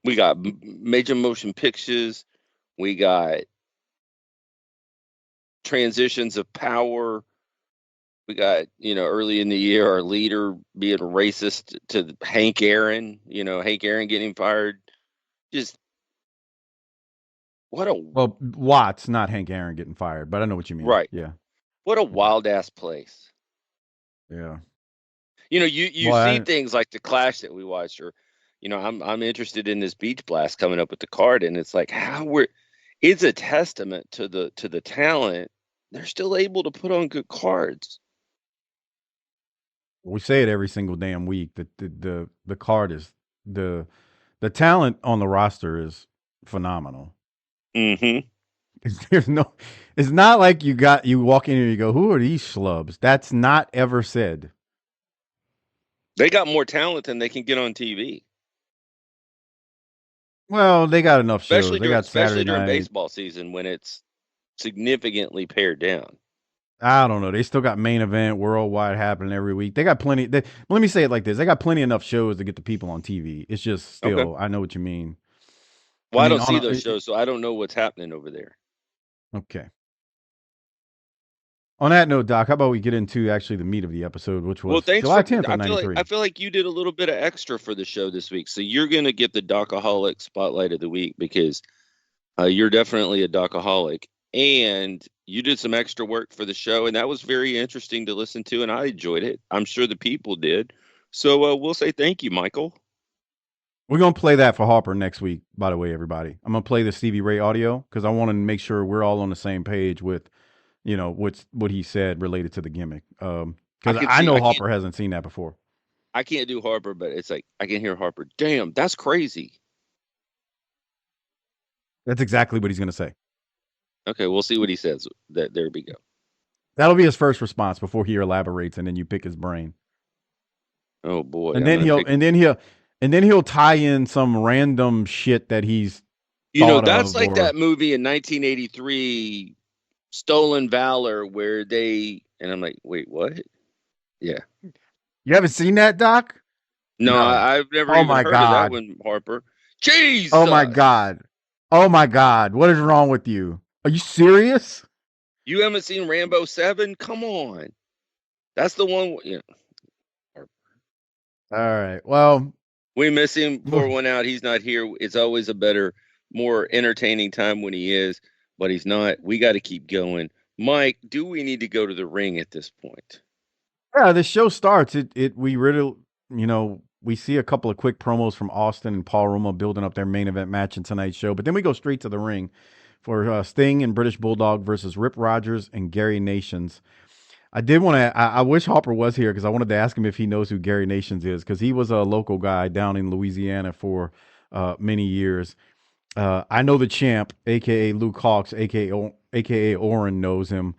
We got major motion pictures. We got transitions of power. We got, early in the year, our leader being racist to Hank Aaron, Hank Aaron getting fired. Just well, Watts, not Hank Aaron getting fired, but I know what you mean. Right. Yeah. What a wild ass place. Yeah. You see things like the Clash that we watched, or I'm interested in this Beach Blast coming up with the card, and it's like it's a testament to the talent. They're still able to put on good cards. We say it every single damn week that the card is the talent on the roster is phenomenal. Mm-hmm. It's not like you walk in here and you go, who are these schlubs? That's not ever said. They got more talent than they can get on TV. Well, they got enough shows. Especially during Night. baseball season when it's significantly pared down. I don't know. They still got main event worldwide happening every week. They got plenty. Let me say it like this: they got plenty enough shows to get the people on TV. It's just still, okay. I know what you mean. Well, I don't see those shows, so I don't know what's happening over there. Okay. On that note, Doc, how about we get into actually the meat of the episode, which was July 10th on 93. I feel like you did a little bit of extra for the show this week, so you're going to get the Docaholic Spotlight of the Week because you're definitely a Docaholic, and you did some extra work for the show, and that was very interesting to listen to, and I enjoyed it. I'm sure the people did. So we'll say thank you, Michael. We're going to play that for Harper next week, by the way, everybody. I'm going to play the Stevie Ray audio because I want to make sure we're all on the same page with what he said related to the gimmick. Because I know Harper hasn't seen that before. I can't do Harper, but it's like I can hear Harper. Damn, that's crazy. That's exactly what he's going to say. Okay, we'll see what he says. There we go. That'll be his first response before he elaborates, and then you pick his brain. Oh boy! And then he'll tie in some random shit that he's. That's like that movie in 1983. Stolen Valor, where and I'm like, wait, what? Yeah. You haven't seen that, Doc? No. I've never even heard of that one, Harper. Jesus! Oh my God. What is wrong with you? Are you serious? You haven't seen Rambo 7? Come on. That's the one. Yeah. All right. Well, we miss him. Pour one out. He's not here. It's always a better, more entertaining time when he is. But he's not. We got to keep going. Mike, do we need to go to the ring at this point? Yeah, the show starts. We really, we see a couple of quick promos from Austin and Paul Roma building up their main event match in tonight's show. But then we go straight to the ring for Sting and British Bulldog versus Rip Rogers and Gary Nations. I did want to. I wish Harper was here because I wanted to ask him if he knows who Gary Nations is because he was a local guy down in Louisiana for many years. I know the champ, a.k.a. Luke Hawks, a.k.a. Oren knows him.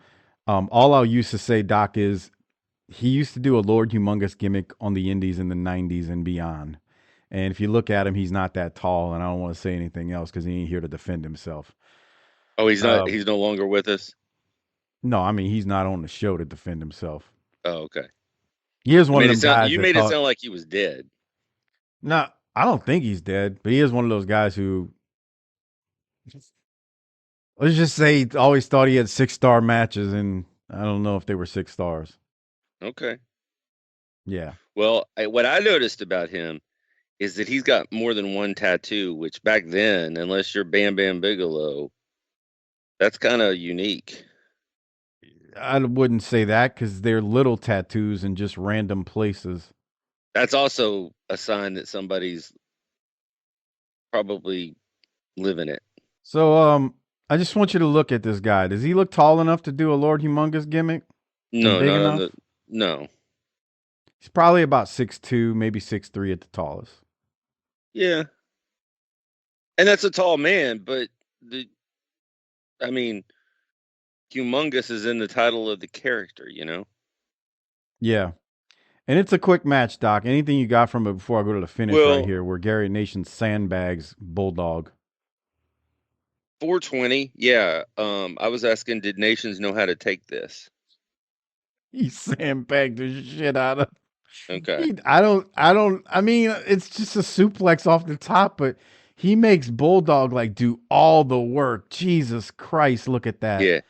All I used to say, Doc, is he used to do a Lord Humongous gimmick on the indies in the 90s and beyond. And if you look at him, he's not that tall, and I don't want to say anything else because he ain't here to defend himself. Oh, he's not. He's no longer with us? No, I mean, he's not on the show to defend himself. Oh, okay. He is one of them guys. You made it sound like he was dead. No, I don't think he's dead, but he is one of those guys who... Let's just say he always thought he had 6-star matches, and I don't know if they were 6 stars. Okay. Yeah. Well, what I noticed about him is that he's got more than one tattoo, which back then, unless you're Bam Bam Bigelow, that's kind of unique. I wouldn't say that because they're little tattoos in just random places. That's also a sign that somebody's probably living it. So, I just want you to look at this guy. Does he look tall enough to do a Lord Humongous gimmick? No. He's probably about 6'2", maybe 6'3" at the tallest. Yeah. And that's a tall man, but humongous is in the title of the character, Yeah. And it's a quick match, Doc. Anything you got from it before I go to the finish right here where Gary Nation sandbags Bulldog? 420. Yeah. I was asking, did Nations know how to take this? He sandbagged the shit out of. Okay. I mean, it's just a suplex off the top, but he makes Bulldog do all the work. Jesus Christ, look at that. Yeah.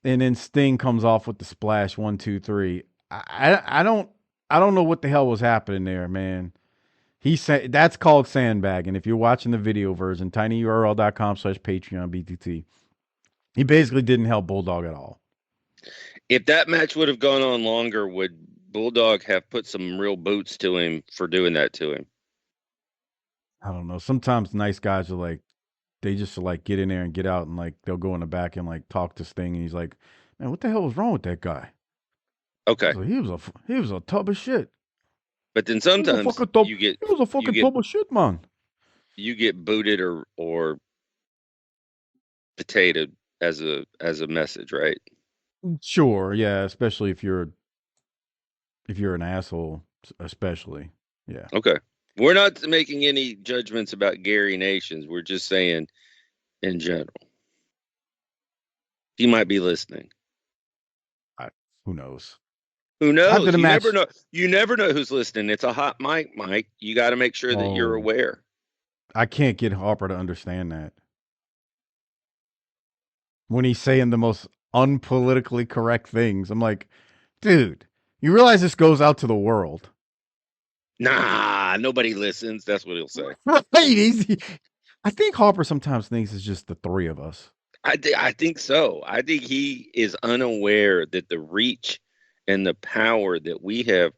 And then Sting comes off with the splash 1, 2, 3. I don't know what the hell was happening there, man. That's called sandbagging. If you're watching the video version, tinyurl.com/Patreon BTT. He basically didn't help Bulldog at all. If that match would have gone on longer, would Bulldog have put some real boots to him for doing that to him? I don't know. Sometimes nice guys are like, they just like get in there and get out, and like they'll go in the back and like talk to Sting, and he's like, "Man, what the hell was wrong with that guy? Okay, He was a tub of shit. but then He was a sometimes fucking tub. you get He was a fucking tub of shit, man." you get booted or potatoed as a message, right? Sure, yeah, especially if you're an asshole, especially. Yeah. Okay. We're not making any judgments about Gary Nations. We're just saying in general. He might be listening. Who knows? Who knows? After the You match, never know. You never know who's listening. It's a hot mic, Mike. You got to make sure that you're aware. I can't get Harper to understand that. When he's saying the most unpolitically correct things, I'm like, dude, you realize this goes out to the world. Nah, nobody listens. That's what he'll say. Right. I think Harper sometimes thinks it's just the three of us. I think so. I think he is unaware that the reach and the power that we have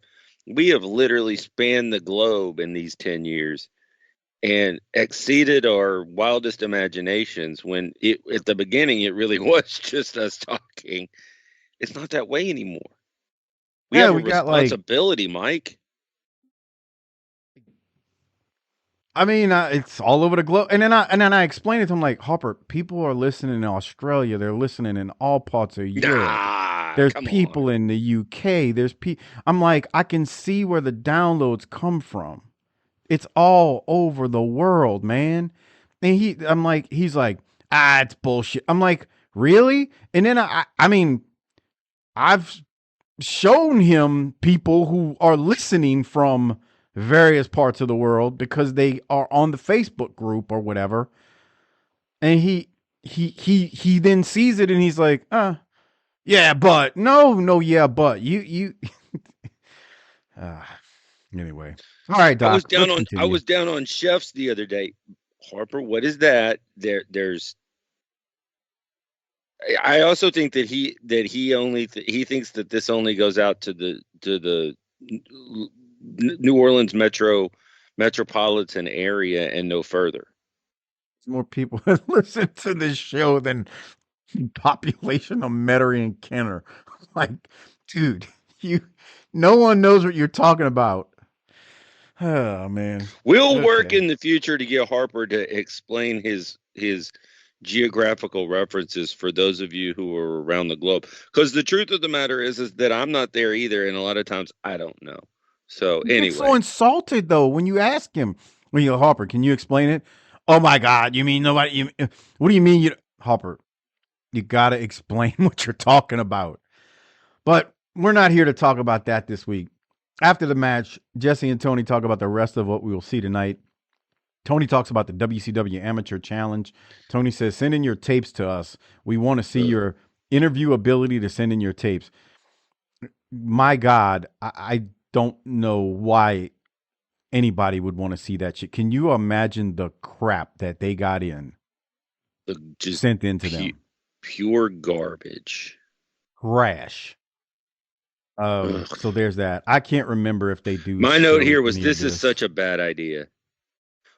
literally spanned the globe in these 10 years and exceeded our wildest imaginations when at the beginning it really was just us talking. It's not that way anymore. We have a responsibility, Mike. I mean, it's all over the globe. And then I explained it to him like, Harper, people are listening in Australia. They're listening in all parts of Europe. There's people in the UK. I'm like, I can see where the downloads come from. It's all over the world, man. And he's like, it's bullshit. I'm like, really? And then I mean, I've shown him people who are listening from various parts of the world because they are on the Facebook group or whatever. And he then sees it and he's like, yeah, but yeah, but you anyway. All right, Doc. I was down on chefs the other day. Harper, what is that? I also think that he thinks that this only goes out to the New Orleans metropolitan area and no further. More people listen to this show than population of Metairie and Kenner. Like, dude, no one knows what you're talking about. Oh man. We'll work in the future to get Harper to explain his geographical references for those of you who are around the globe. Because the truth of the matter is that I'm not there either, and a lot of times I don't know. So anyway, he's so insulted though when you ask him. When you Harper, can you explain it? Oh my God, you mean nobody? What do you mean Harper? You got to explain what you're talking about. But we're not here to talk about that this week. After the match, Jesse and Tony talk about the rest of what we will see tonight. Tony talks about the WCW Amateur Challenge. Tony says, send in your tapes to us. We want to see your interview ability to send in your tapes. My God, I don't know why anybody would want to see that shit. Can you imagine the crap that they got in? Just sent into them. Pure garbage. Trash. So there's that. I can't remember if they do. My note here was this is such a bad idea.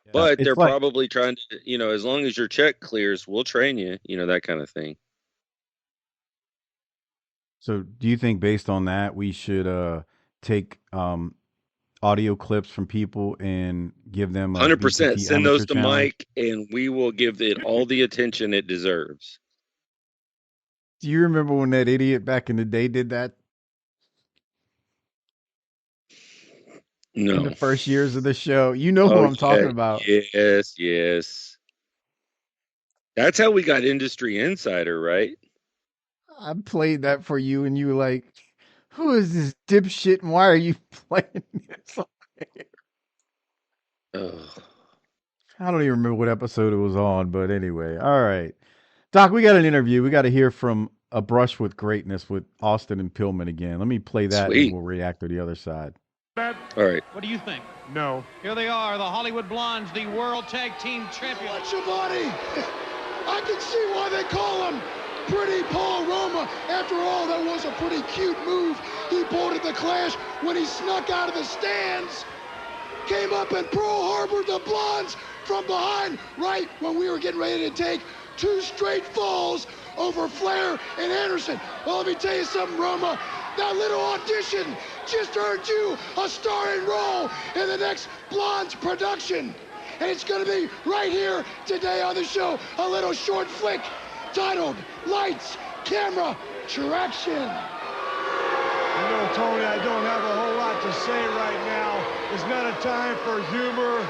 Yeah, but they're probably trying to, as long as your check clears, we'll train you, that kind of thing. So do you think based on that, we should take audio clips from people and give them 100%. Send those to Mike and we will give it all the attention it deserves. Do you remember when that idiot back in the day did that? No. In the first years of the show. You know who I'm talking about. Yes. That's how we got Industry Insider, right? I played that for you and you were like, who is this dipshit and why are you playing this? I don't even remember what episode it was on, but anyway. All right. Doc, we got an interview. We got to hear from A Brush with Greatness with Austin and Pillman again. Let me play that and we'll react to the other side. All right. What do you think? No. Here they are, the Hollywood Blondes, the World Tag Team Champions. Watch your body. I can see why they call him Pretty Paul Roma. After all, that was a pretty cute move he pulled at the Clash when he snuck out of the stands. came up and Pearl Harbored the Blondes from behind right when we were getting ready to take 2 straight falls over Flair and Anderson. Well, let me tell you something, Roma. That little audition just earned you a starring role in the next Blondes production. And it's going to be right here today on the show, a little short flick titled Lights, Camera, Traction. You know, Tony, I don't have a whole lot to say right now. It's not a time for humor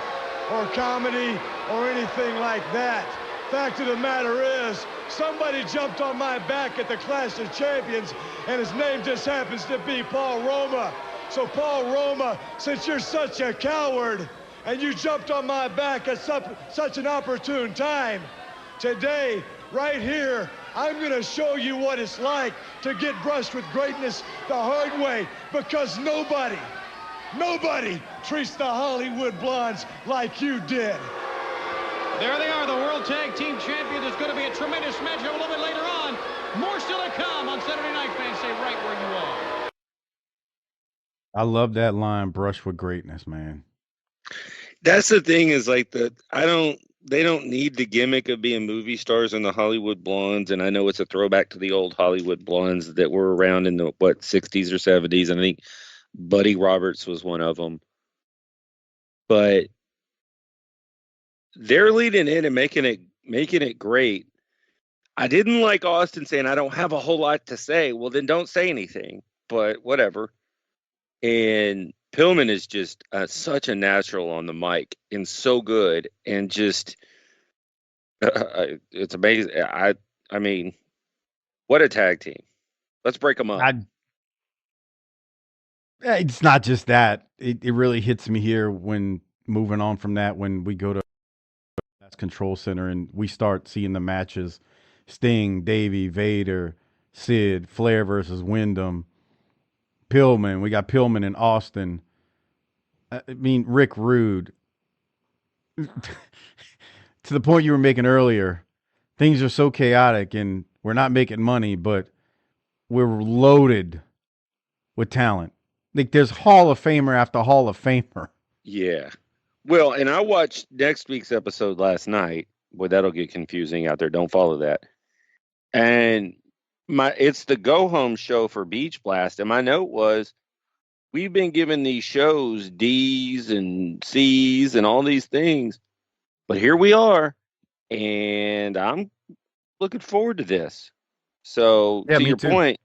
or comedy or anything like that. Fact of the matter is, somebody jumped on my back at the Clash of Champions, and his name just happens to be Paul Roma. So, Paul Roma, since you're such a coward, and you jumped on my back at such an opportune time, today, right here, I'm gonna show you what it's like to get brushed with greatness the hard way, because nobody treats the Hollywood Blondes like you did. There they are, the World Tag Team Champions. There's going to be a tremendous match a little bit later on. More still to come on Saturday Night. Fans, stay right where you are. I love that line, brush with greatness, man. That's the thing is like they don't need the gimmick of being movie stars in the Hollywood Blondes. And I know it's a throwback to the old Hollywood Blondes that were around in the 60s or 70s. And I think Buddy Roberts was one of them. But they're leading in and making it great. I didn't like Austin saying I don't have a whole lot to say. Well, then don't say anything. But whatever. And Pillman is just such a natural on the mic and so good and just it's amazing. I mean, what a tag team. Let's break them up. It's not just that. It really hits me here when moving on from that, when we go to that control center and we start seeing the matches, Sting, Davey, Vader, Sid, Flair versus Wyndham, Pillman. We got Pillman and Austin. I mean, Rick Rude. To the point you were making earlier, things are so chaotic and we're not making money, but we're loaded with talent. Like there's Hall of Famer after Hall of Famer. Yeah. Well, and I watched next week's episode last night. Boy, that'll get confusing out there. Don't follow that. And it's the go home show for Beach Blast. And my note was, we've been given these shows D's and C's and all these things, but here we are, and I'm looking forward to this. So to your point,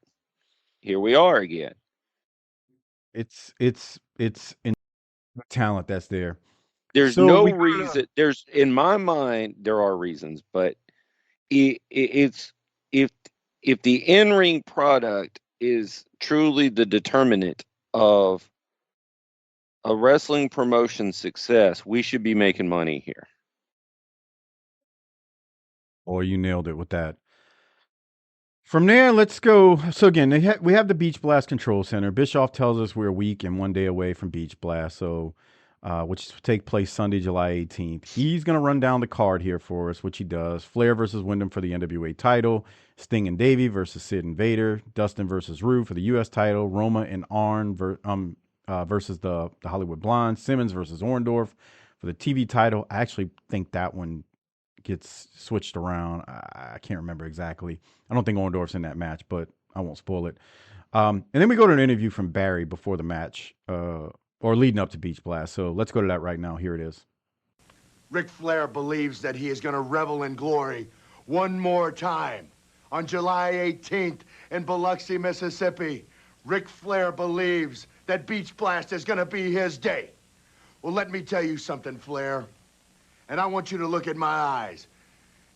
here we are again. It's in talent that's there. There's no reason. There's in my mind there are reasons, but it's if the in-ring product is truly the determinant of a wrestling promotion success, we should be making money here. Oh, you nailed it with that. From there, let's go. So again, we have the Beach Blast Control Center. Bischoff tells us we're a week and 1 day away from Beach Blast, so which will take place Sunday, July 18th. He's going to run down the card here for us, which he does. Flair versus Wyndham for the NWA title. Sting and Davey versus Sid and Vader. Dustin versus Rude for the U.S. title. Roma and Arn versus the Hollywood Blondes. Simmons versus Orndorff for the TV title. I actually think that one gets switched around. I can't remember exactly. I don't think Orndorff's in that match, but I won't spoil it. And then we go to an interview from Barry before the match, or leading up to Beach Blast. So let's go to that right now. Here it is. Ric Flair believes that he is going to revel in glory one more time. On July 18th in Biloxi, Mississippi, Ric Flair believes that Beach Blast is going to be his day. Well, let me tell you something, Flair. And I want you to look at my eyes.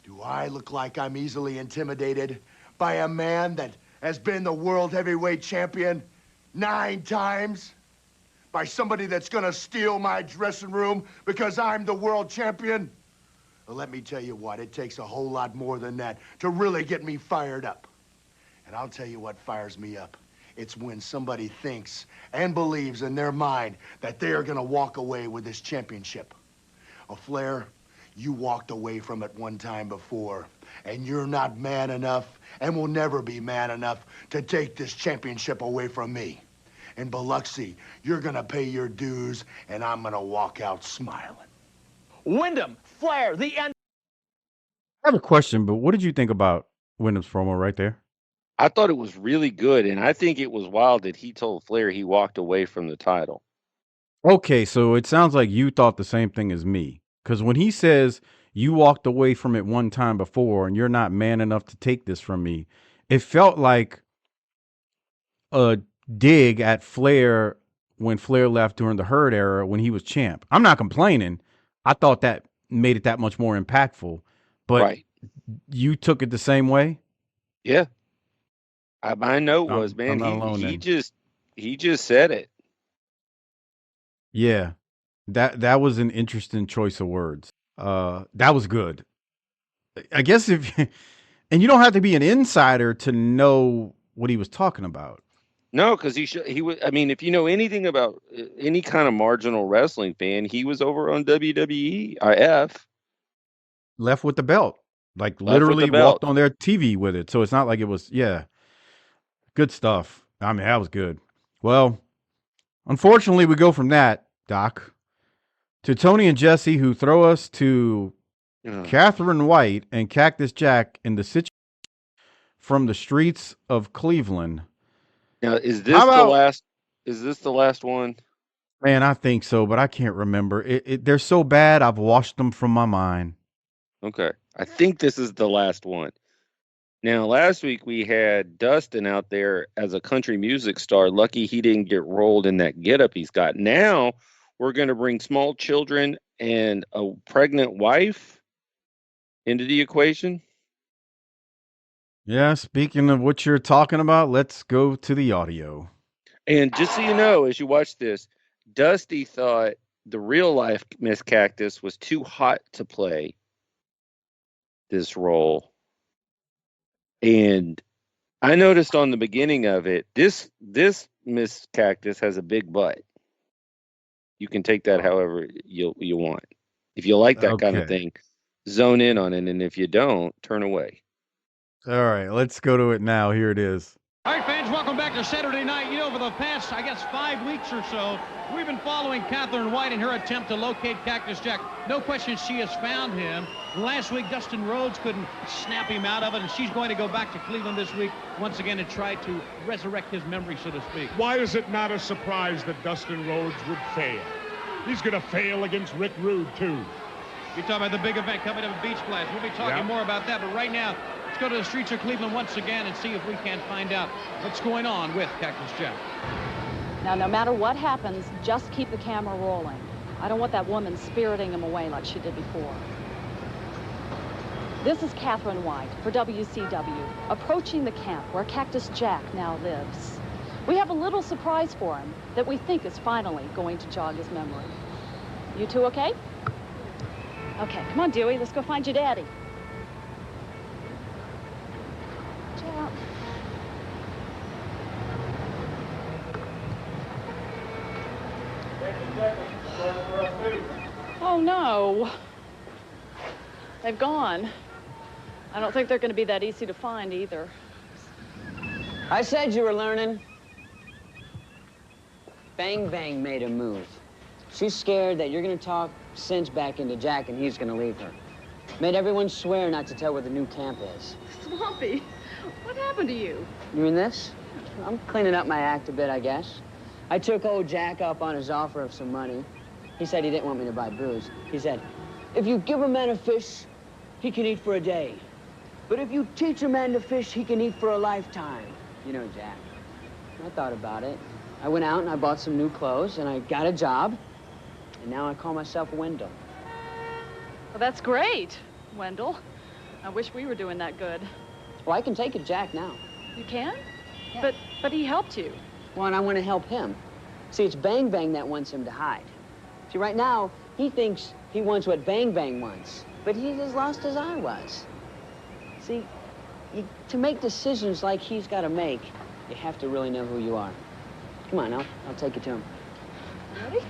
Do I look like I'm easily intimidated by a man that has been the world heavyweight champion 9 times? By somebody that's gonna steal my dressing room because I'm the world champion? Well, let me tell you what, it takes a whole lot more than that to really get me fired up. And I'll tell you what fires me up. It's when somebody thinks and believes in their mind that they are gonna walk away with this championship. Oh, Flair, you walked away from it one time before, and you're not man enough and will never be man enough to take this championship away from me. In Biloxi, you're gonna pay your dues, and I'm gonna walk out smiling. Wyndham, Flair, the end. I have a question, but what did you think about Wyndham's promo right there? I thought it was really good, and I think it was wild that he told Flair he walked away from the title. Okay, so it sounds like you thought the same thing as me. Because when he says you walked away from it one time before and you're not man enough to take this from me, it felt like a dig at Flair when Flair left during the Herd era when he was champ. I'm not complaining. I thought that made it that much more impactful. But Right. you took it the same way? Yeah. My note was, I'm man, not alone he then. just said it. Yeah. That was an interesting choice of words. That was good. I guess if and you don't have to be an insider to know what he was talking about. No, because he was. I mean, if you know anything about any kind of marginal wrestling fan, he was over on WWE IF. Left with the belt. Like Left with literally the belt. walked on their TV with it. So it's not like it was, yeah. Good stuff. I mean, that was good. Well, unfortunately, we go from that, Doc, to Tony and Jesse, who throw us to Catherine White and Cactus Jack in the situation from the streets of Cleveland. Now, is this the last? Is this the last one? Man, I think so, but I can't remember. They're so bad, I've washed them from my mind. Okay, I think this is the last one. Now, last week we had Dustin out there as a country music star. Lucky he didn't get rolled in that getup he's got. Now we're going to bring small children and a pregnant wife into the equation. Yeah, speaking of what you're talking about, let's go to the audio. And just so you know, as you watch this, Dusty thought the real life Miss Cactus was too hot to play this role. And I noticed on the beginning of it, this Miss Cactus has a big butt. You can take that however you want. If you like that kind of thing, zone in on it. And if you don't, turn away. All right, let's go to it now. Here it is. All right, fans, welcome back to Saturday Night. You know, for the past, 5 weeks or so, we've been following Catherine White in her attempt to locate Cactus Jack. No question she has found him. Last week, Dustin Rhodes couldn't snap him out of it, and she's going to go back to Cleveland this week once again and try to resurrect his memory, so to speak. Why is it not a surprise that Dustin Rhodes would fail? He's going to fail against Rick Rude, too. You're talking about the big event coming up at Beach Blast. We'll be talking more about that, but right now, let's go to the streets of Cleveland once again and see if we can't find out what's going on with Cactus Jack. Now, no matter what happens, just keep the camera rolling. I don't want that woman spiriting him away like she did before. This is Catherine White for WCW, approaching the camp where Cactus Jack now lives. We have a little surprise for him that we think is finally going to jog his memory. You two okay? Okay, come on, Dewey, let's go find your daddy. Jack. Oh, no. They've gone. I don't think they're going to be that easy to find either. I said you were learning. Bang Bang made a move. She's scared that you're going to talk sense back into Jack and he's going to leave her. Made everyone swear not to tell where the new camp is. Swampy, what happened to you? You mean this? I'm cleaning up my act a bit, I guess. I took old Jack up on his offer of some money. He said he didn't want me to buy booze. He said, if you give a man a fish, he can eat for a day. But if you teach a man to fish, he can eat for a lifetime. You know, Jack. I thought about it. I went out and I bought some new clothes and I got a job. And now I call myself Wendell. Well, that's great, Wendell. I wish we were doing that good. Well, I can take a Jack now. You can? Yeah. But he helped you. Well, and I want to help him. See, it's Bang Bang that wants him to hide. See, right now, he thinks he wants what Bang Bang wants. But he's as lost as I was. See, to make decisions like he's got to make, you have to really know who you are. Come on, I'll take you to him. Ready?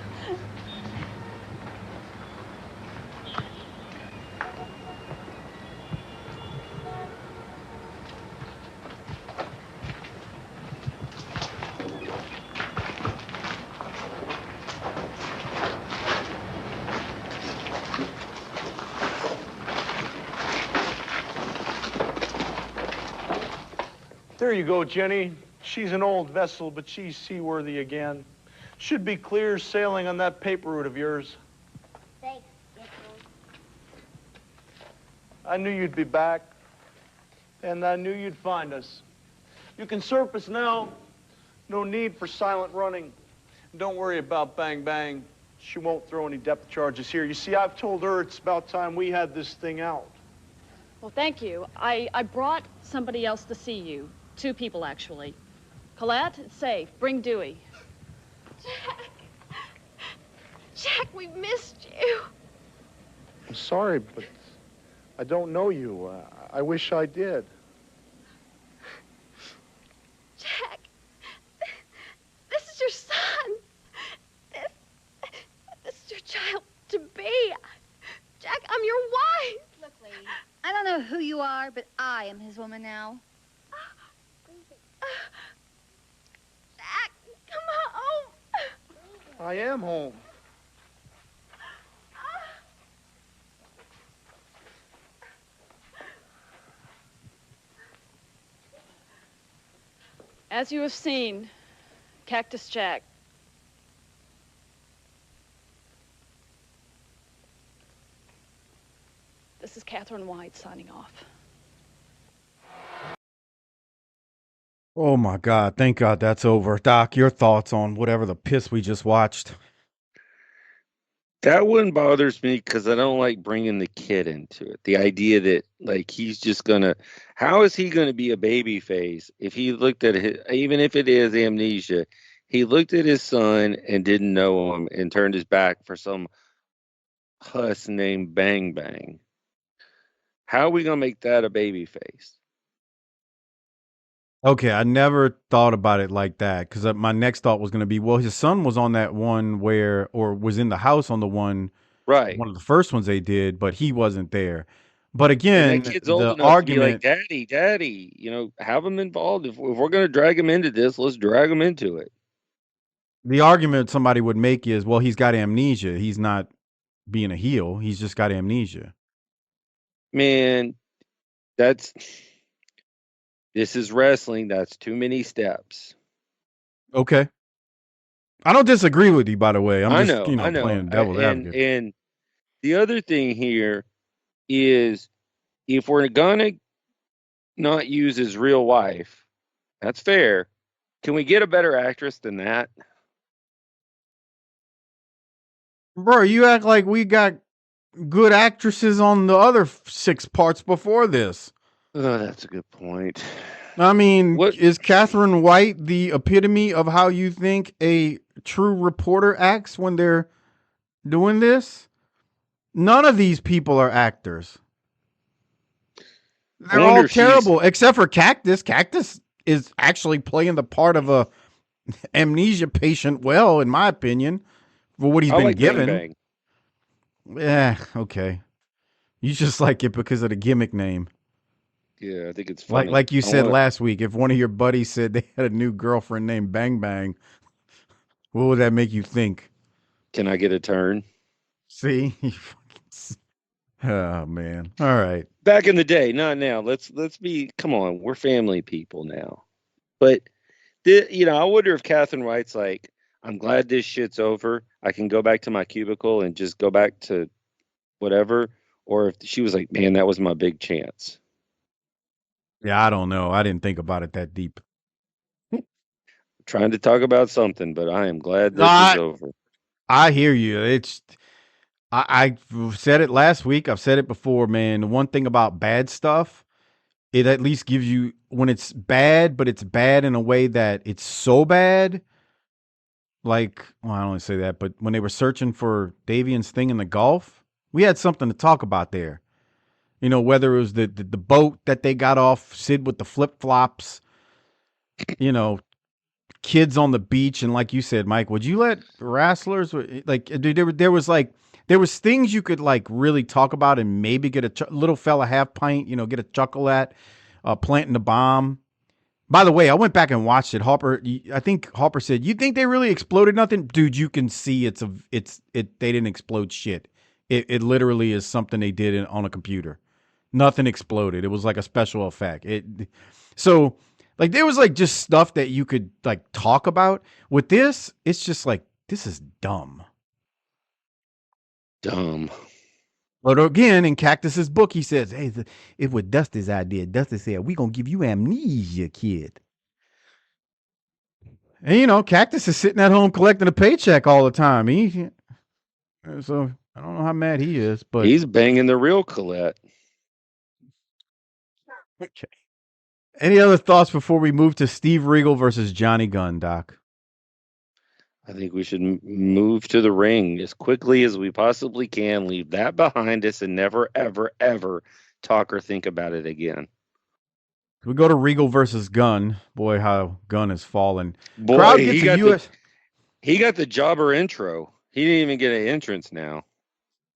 There you go, Jenny. She's an old vessel, but she's seaworthy again. Should be clear sailing on that paper route of yours. Thanks. I knew you'd be back, and I knew you'd find us. You can surface now. No need for silent running. Don't worry about Bang Bang. She won't throw any depth charges here. You see, I've told her it's about time we had this thing out. Well, thank you. I brought somebody else to see you. 2 people, actually. Colette, it's safe. Bring Dewey. Jack, we missed you. I'm sorry, but I don't know you. I wish I did. Jack, this is your son. This is your child to be. Jack, I'm your wife. Look, lady, I don't know who you are, but I am his woman now. Jack, come home. I am home. As you have seen, Cactus Jack. This is Catherine White signing off. Oh my God. Thank God that's over. Doc, your thoughts on whatever the piss we just watched? That one bothers me because I don't like bringing the kid into it. The idea that like he's just gonna, how is he gonna be a baby face if he looked at his, even if it is amnesia, he looked at his son and didn't know him and turned his back for some huss named Bang Bang. How are we gonna make that a baby face? Okay, I never thought about it like that because my next thought was going to be, well, his son was on that one where, or was in the house on the one, right? One of the first ones they did, but he wasn't there. But And again, that kid's old the enough to be like, argument, Daddy, you know, have him involved. If we're gonna drag him into this, let's drag him into it. the argument somebody would make is, well, he's got amnesia. He's not being a heel. He's just got amnesia. Man, this is wrestling. That's too many steps. Okay. I don't disagree with you, by the way. I'm I just, know. playing devil's advocate. And the other thing here is if we're gonna not use his real wife, that's fair. Can we get a better actress than that? Bro, you act like we got good actresses on the other 6 parts before this. Oh, that's a good point. I mean, is Catherine White the epitome of how you think a true reporter acts when they're doing this? None of these people are actors. They're all terrible, except for Cactus. Cactus is actually playing the part of a amnesia patient well, in my opinion, for what he's been given. Bang Bang. Yeah, okay. You just like it because of the gimmick name. Yeah, I think it's funny. Like you said last week, if one of your buddies said they had a new girlfriend named Bang Bang, what would that make you think? Can I get a turn? See? Oh man. All right. Back in the day, not now. Let's be, come on, we're family people now. But I wonder if Catherine White's like, I'm glad this shit's over. I can go back to my cubicle and just go back to whatever. Or if she was like, man, that was my big chance. Yeah, I don't know. I didn't think about it that deep. Trying to talk about something, but I am glad this is over. I hear you. I said it last week. I've said it before, man. The one thing about bad stuff, it at least gives you, when it's bad, but it's bad in a way that it's so bad. Like, well, I don't want to say that, but when they were searching for Davian's thing in the Gulf, we had something to talk about there. Whether it was the boat that they got off, Sid with the flip-flops, kids on the beach. And like you said, Mike, would you let wrestlers, like, there was things you could like really talk about and maybe get a little fella half pint, get a chuckle at, planting the bomb. By the way, I went back and watched it. I think Harper said, you think they really exploded nothing? Dude, you can see they didn't explode shit. It literally is something they did on a computer. Nothing exploded. It was like a special effect. So Like there was like just stuff that you could like talk about. With this, it's just like, this is dumb. Dumb. But again, in Cactus's book, he says, hey, it was Dusty's idea. Dusty said, we going to give you amnesia, kid. And, you know, Cactus is sitting at home collecting a paycheck all the time. So I don't know how mad he is, but he's banging the real Colette. Okay. Any other thoughts before we move to Steve Regal versus Johnny Gunn, Doc? I think we should move to the ring as quickly as we possibly can, leave that behind us, and never, ever, ever talk or think about it again. We go to Regal versus Gunn. Boy, how Gunn has fallen. Boy, Crowd gets he got the jobber intro. He didn't even get an entrance now.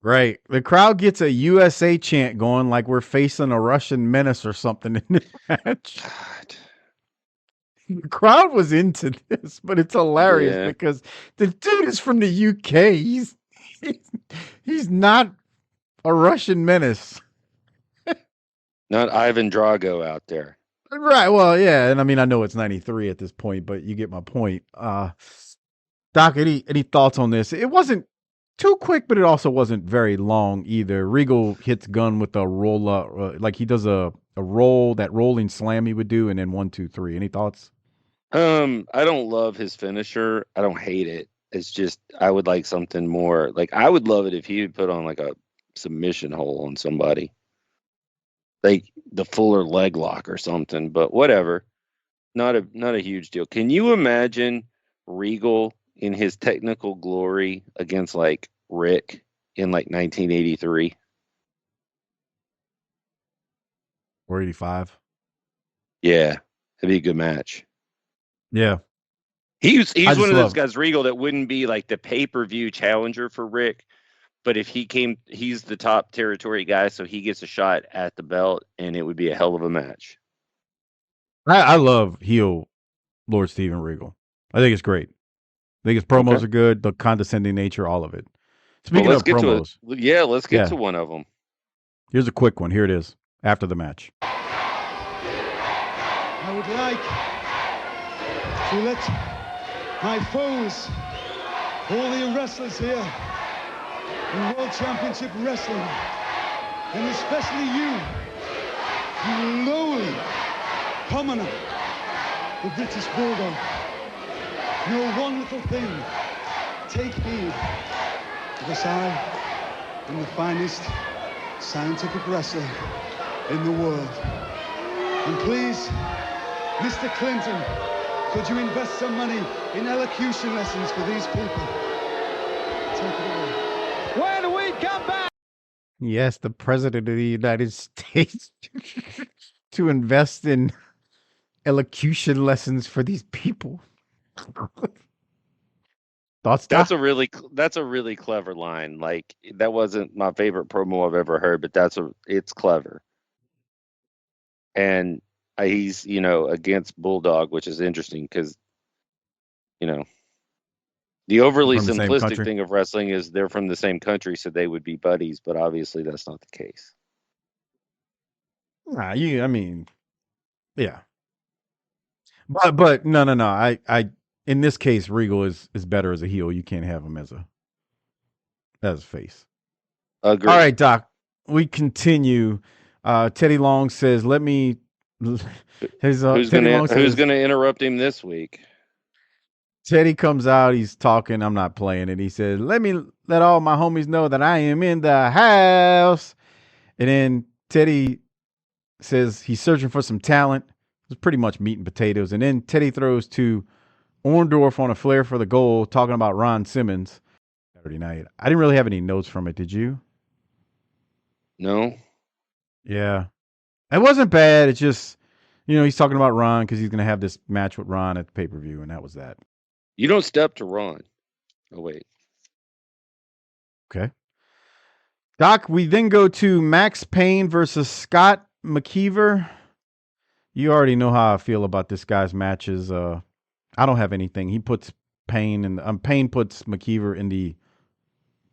Right. The crowd gets a USA chant going like we're facing a Russian menace or something in the match. God. The crowd was into this, but it's hilarious because the dude is from the UK. He's not a Russian menace. Not Ivan Drago out there. Right. Well, yeah. And I mean, I know it's 93 at this point, but you get my point. Doc, any thoughts on this? It wasn't too quick, but it also wasn't very long either. Regal hits Gunn with a roll up, like he does a roll, that rolling slam he would do, and then 1, 2, 3. Any thoughts? I don't love his finisher. I don't hate it. It's just I would like something more. Like I would love it if he would put on like a submission hole on somebody, like the Fuller leg lock or something. But whatever, not a huge deal. Can you imagine Regal in his technical glory against like Rick in like 1983 or 85? Yeah, it'd be a good match. Yeah. He's one of those guys, Regal, that wouldn't be like the pay-per-view challenger for Rick, but if he came, he's the top territory guy, so he gets a shot at the belt, and it would be a hell of a match. I love heel Lord Steven Regal. I think it's great. I think his promos are good, the condescending nature, all of it. Speaking of promos. Let's get to one of them. Here's a quick one. Here it is, after the match. I would like to let my foes, all the wrestlers here in World Championship Wrestling, and especially you lowly commoner, the British Bulldog, know one little thing. Take heed, because I am the finest scientific wrestler in the world. And please, Mr. Clinton, could you invest some money in elocution lessons for these people? Take it away. When we come back. Yes, the president of the United States to invest in elocution lessons for these people. Thoughts? That's a really clever line. Like that wasn't my favorite promo I've ever heard, but it's clever. And he's, against Bulldog, which is interesting because, the overly simplistic thing of wrestling is they're from the same country, so they would be buddies, but obviously that's not the case. Yeah. But no. I in this case, Regal is better as a heel. You can't have him as a face. Agreed. All right, Doc. We continue. Teddy Long says, "Let me." Who's going to interrupt him this week? Teddy comes out. He's talking. I'm not playing it. He says, "Let me let all my homies know that I am in the house." And then Teddy says he's searching for some talent. It's pretty much meat and potatoes. And then Teddy throws to Orndorff on a Flair for the goal, talking about Ron Simmons. Saturday Night. I didn't really have any notes from it. Did you? No. Yeah. It wasn't bad. It's just, he's talking about Ron because he's going to have this match with Ron at the pay-per-view, and that was that. You don't step to Ron. Oh, wait. Okay. Doc, we then go to Max Payne versus Scott McKeever. You already know how I feel about this guy's matches. I don't have anything. He puts Payne in. Payne puts McKeever in the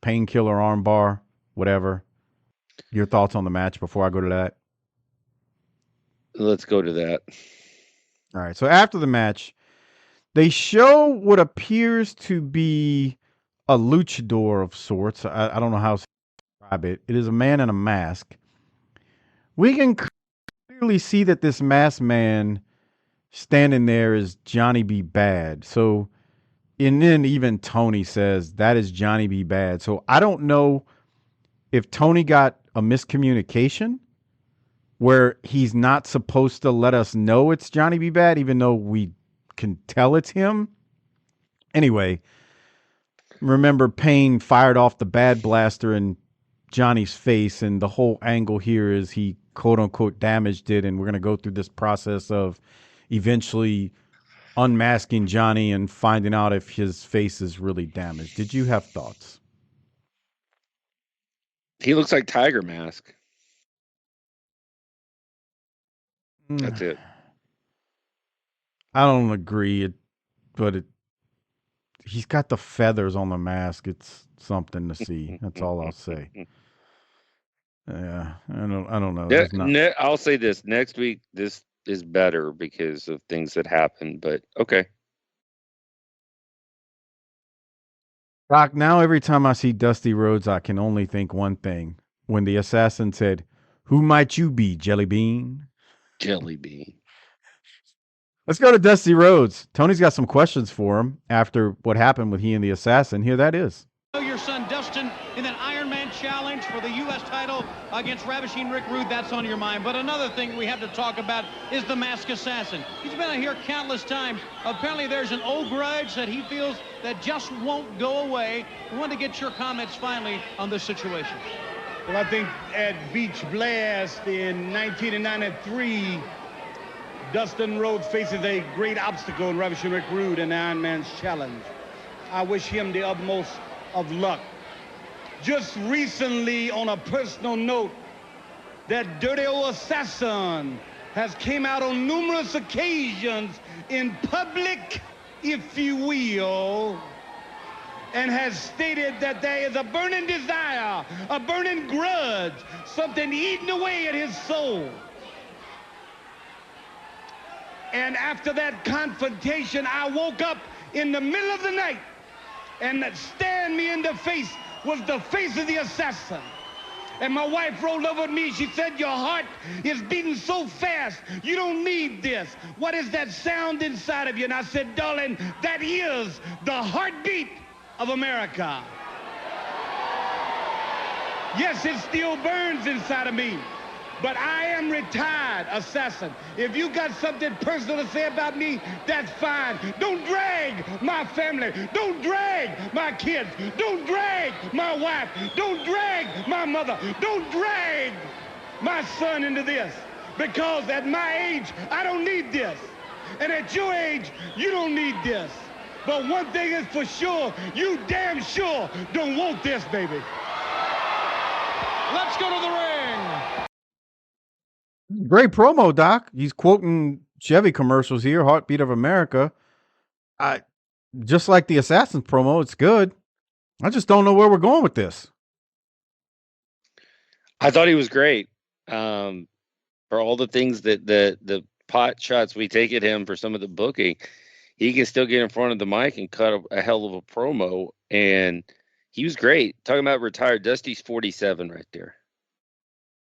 painkiller armbar, whatever. Your thoughts on the match before I go to that? Let's go to that. All right. So after the match, they show what appears to be a luchador of sorts. I don't know how to describe it. It is a man in a mask. We can clearly see that this masked man standing there is Johnny B. Bad. So, and then even Tony says that is Johnny B. Bad. So I don't know if Tony got a miscommunication where he's not supposed to let us know it's Johnny B. Bad, even though we can tell it's him. Anyway, remember Payne fired off the Bad Blaster in Johnny's face, and the whole angle here is he quote unquote damaged it, and we're going to go through this process of eventually unmasking Johnny and finding out if his face is really damaged. Did you have thoughts? He looks like Tiger Mask. That's it. I don't agree, but he's got the feathers on the mask. It's something to see. That's all I'll say. Yeah, I don't know. I'll say this. Next week, this is better because of things that happened, but okay. Doc, now every time I see Dusty Rhodes, I can only think one thing. When the assassin said, "Who might you be, Jelly Bean?" Jelly Bean. Let's go to Dusty Rhodes. Tony's got some questions for him after what happened with he and the assassin. Here that is. Your son Dustin in an Iron Man challenge for the U.S. title against Ravishing Rick Rude. That's on your mind. But another thing we have to talk about is the Masked Assassin. He's been out here countless times. Apparently there's an old grudge that he feels that just won't go away. I want to get your comments finally on this situation. Well, I think at Beach Blast in 1993, Dustin Rhodes faces a great obstacle in Ravishing Rick Rude in the Iron Man's challenge. I wish him the utmost of luck. Just recently, on a personal note, that dirty old assassin has came out on numerous occasions in public, if you will, and has stated that there is a burning desire, a burning grudge, something eating away at his soul. And after that confrontation, I woke up in the middle of the night, and that staring me in the face was the face of the assassin. And my wife rolled over at me. She said, "Your heart is beating so fast. You don't need this. What is that sound inside of you?" And I said, "Darling, that is the heartbeat of America." Yes, it still burns inside of me. But I am retired assassin. If you got something personal to say about me, that's fine. Don't drag my family. Don't drag my kids. Don't drag my wife. Don't drag my mother. Don't drag my son into this. Because at my age, I don't need this. And at your age, you don't need this. But one thing is for sure, you damn sure don't want this, baby. Let's go to the ring. Great promo, Doc. He's quoting Chevy commercials here, Heartbeat of America. Just like the Assassin's promo, it's good. I just don't know where we're going with this. I thought he was great. For all the things that the pot shots we take at him for some of the booking, he can still get in front of the mic and cut a hell of a promo. And he was great. Talking about retired, Dusty's 47 right there.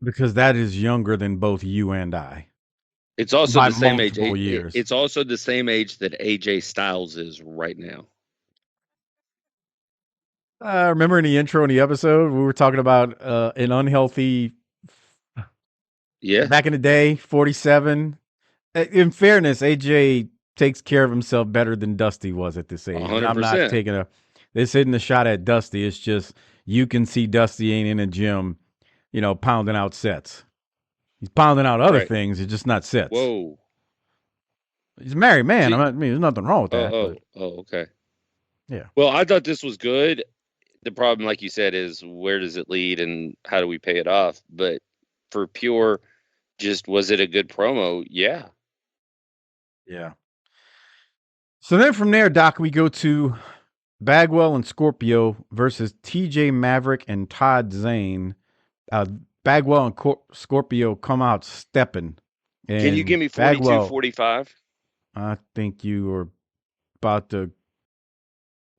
Because that is younger than both you and I. It's also the same age. Years. It's also the same age that AJ Styles is right now. Remember in the intro in the episode, we were talking about an unhealthy. Yeah. Back in the day, 47. In fairness, AJ takes care of himself better than Dusty was at this age. 100%. I'm not taking this isn't a shot at Dusty. It's just you can see Dusty ain't in a gym, pounding out sets. He's pounding out other things. It's just not sets. Whoa. He's a married man. There's nothing wrong with that. Okay. Yeah. Well, I thought this was good. The problem, like you said, is where does it lead and how do we pay it off? But for pure, just was it a good promo? Yeah. Yeah. So then from there, Doc, we go to Bagwell and Scorpio versus TJ Maverick and Todd Zane. Bagwell and Scorpio come out stepping. Can you give me 42-45? I think you are about to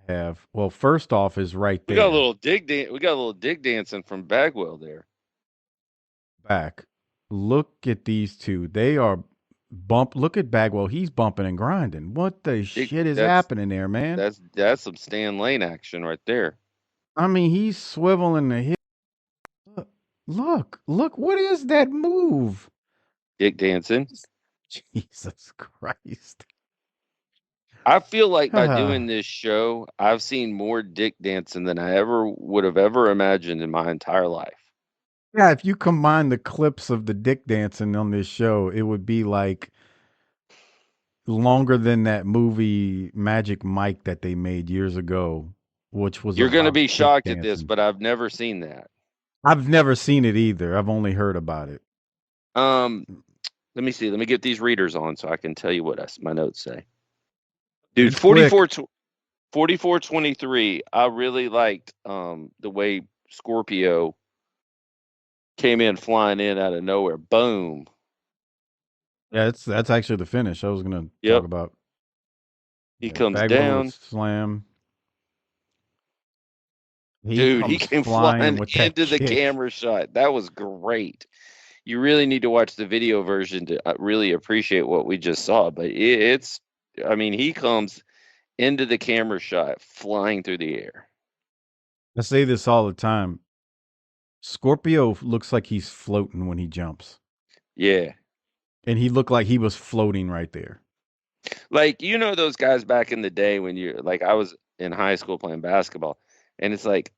have. Well, first off is right We got a there. little we got a little dig dancing from Bagwell there. Back. Look at these two. They are Look at Bagwell. He's bumping and grinding. What the shit is happening there, man? That's some Stan Lane action right there. I mean, he's swiveling the hip. Look. What is that move? Dick dancing. Jesus Christ. I feel like by doing this show, I've seen more dick dancing than I would have ever imagined in my entire life. Yeah, if you combine the clips of the dick dancing on this show, it would be like longer than that movie Magic Mike that they made years ago, which was You're going to about be dick shocked at this, dancing. but I've never seen that. I've never seen it either. I've only heard about it. Let me see. Let me get these readers on so I can tell you what my notes say. Dude, 44-23. I really liked the way Scorpio came in flying in out of nowhere. Boom. Yeah, that's actually the finish. I was gonna talk about. He comes Bagwell down. with slam. Dude, he came flying with into that the camera shot. That was great. You really need to watch the video version to really appreciate what we just saw. But he comes into the camera shot flying through the air. I say this all the time. Scorpio looks like he's floating when he jumps. Yeah. And he looked like he was floating right there. Like, those guys back in the day when I was in high school playing basketball, and it's like,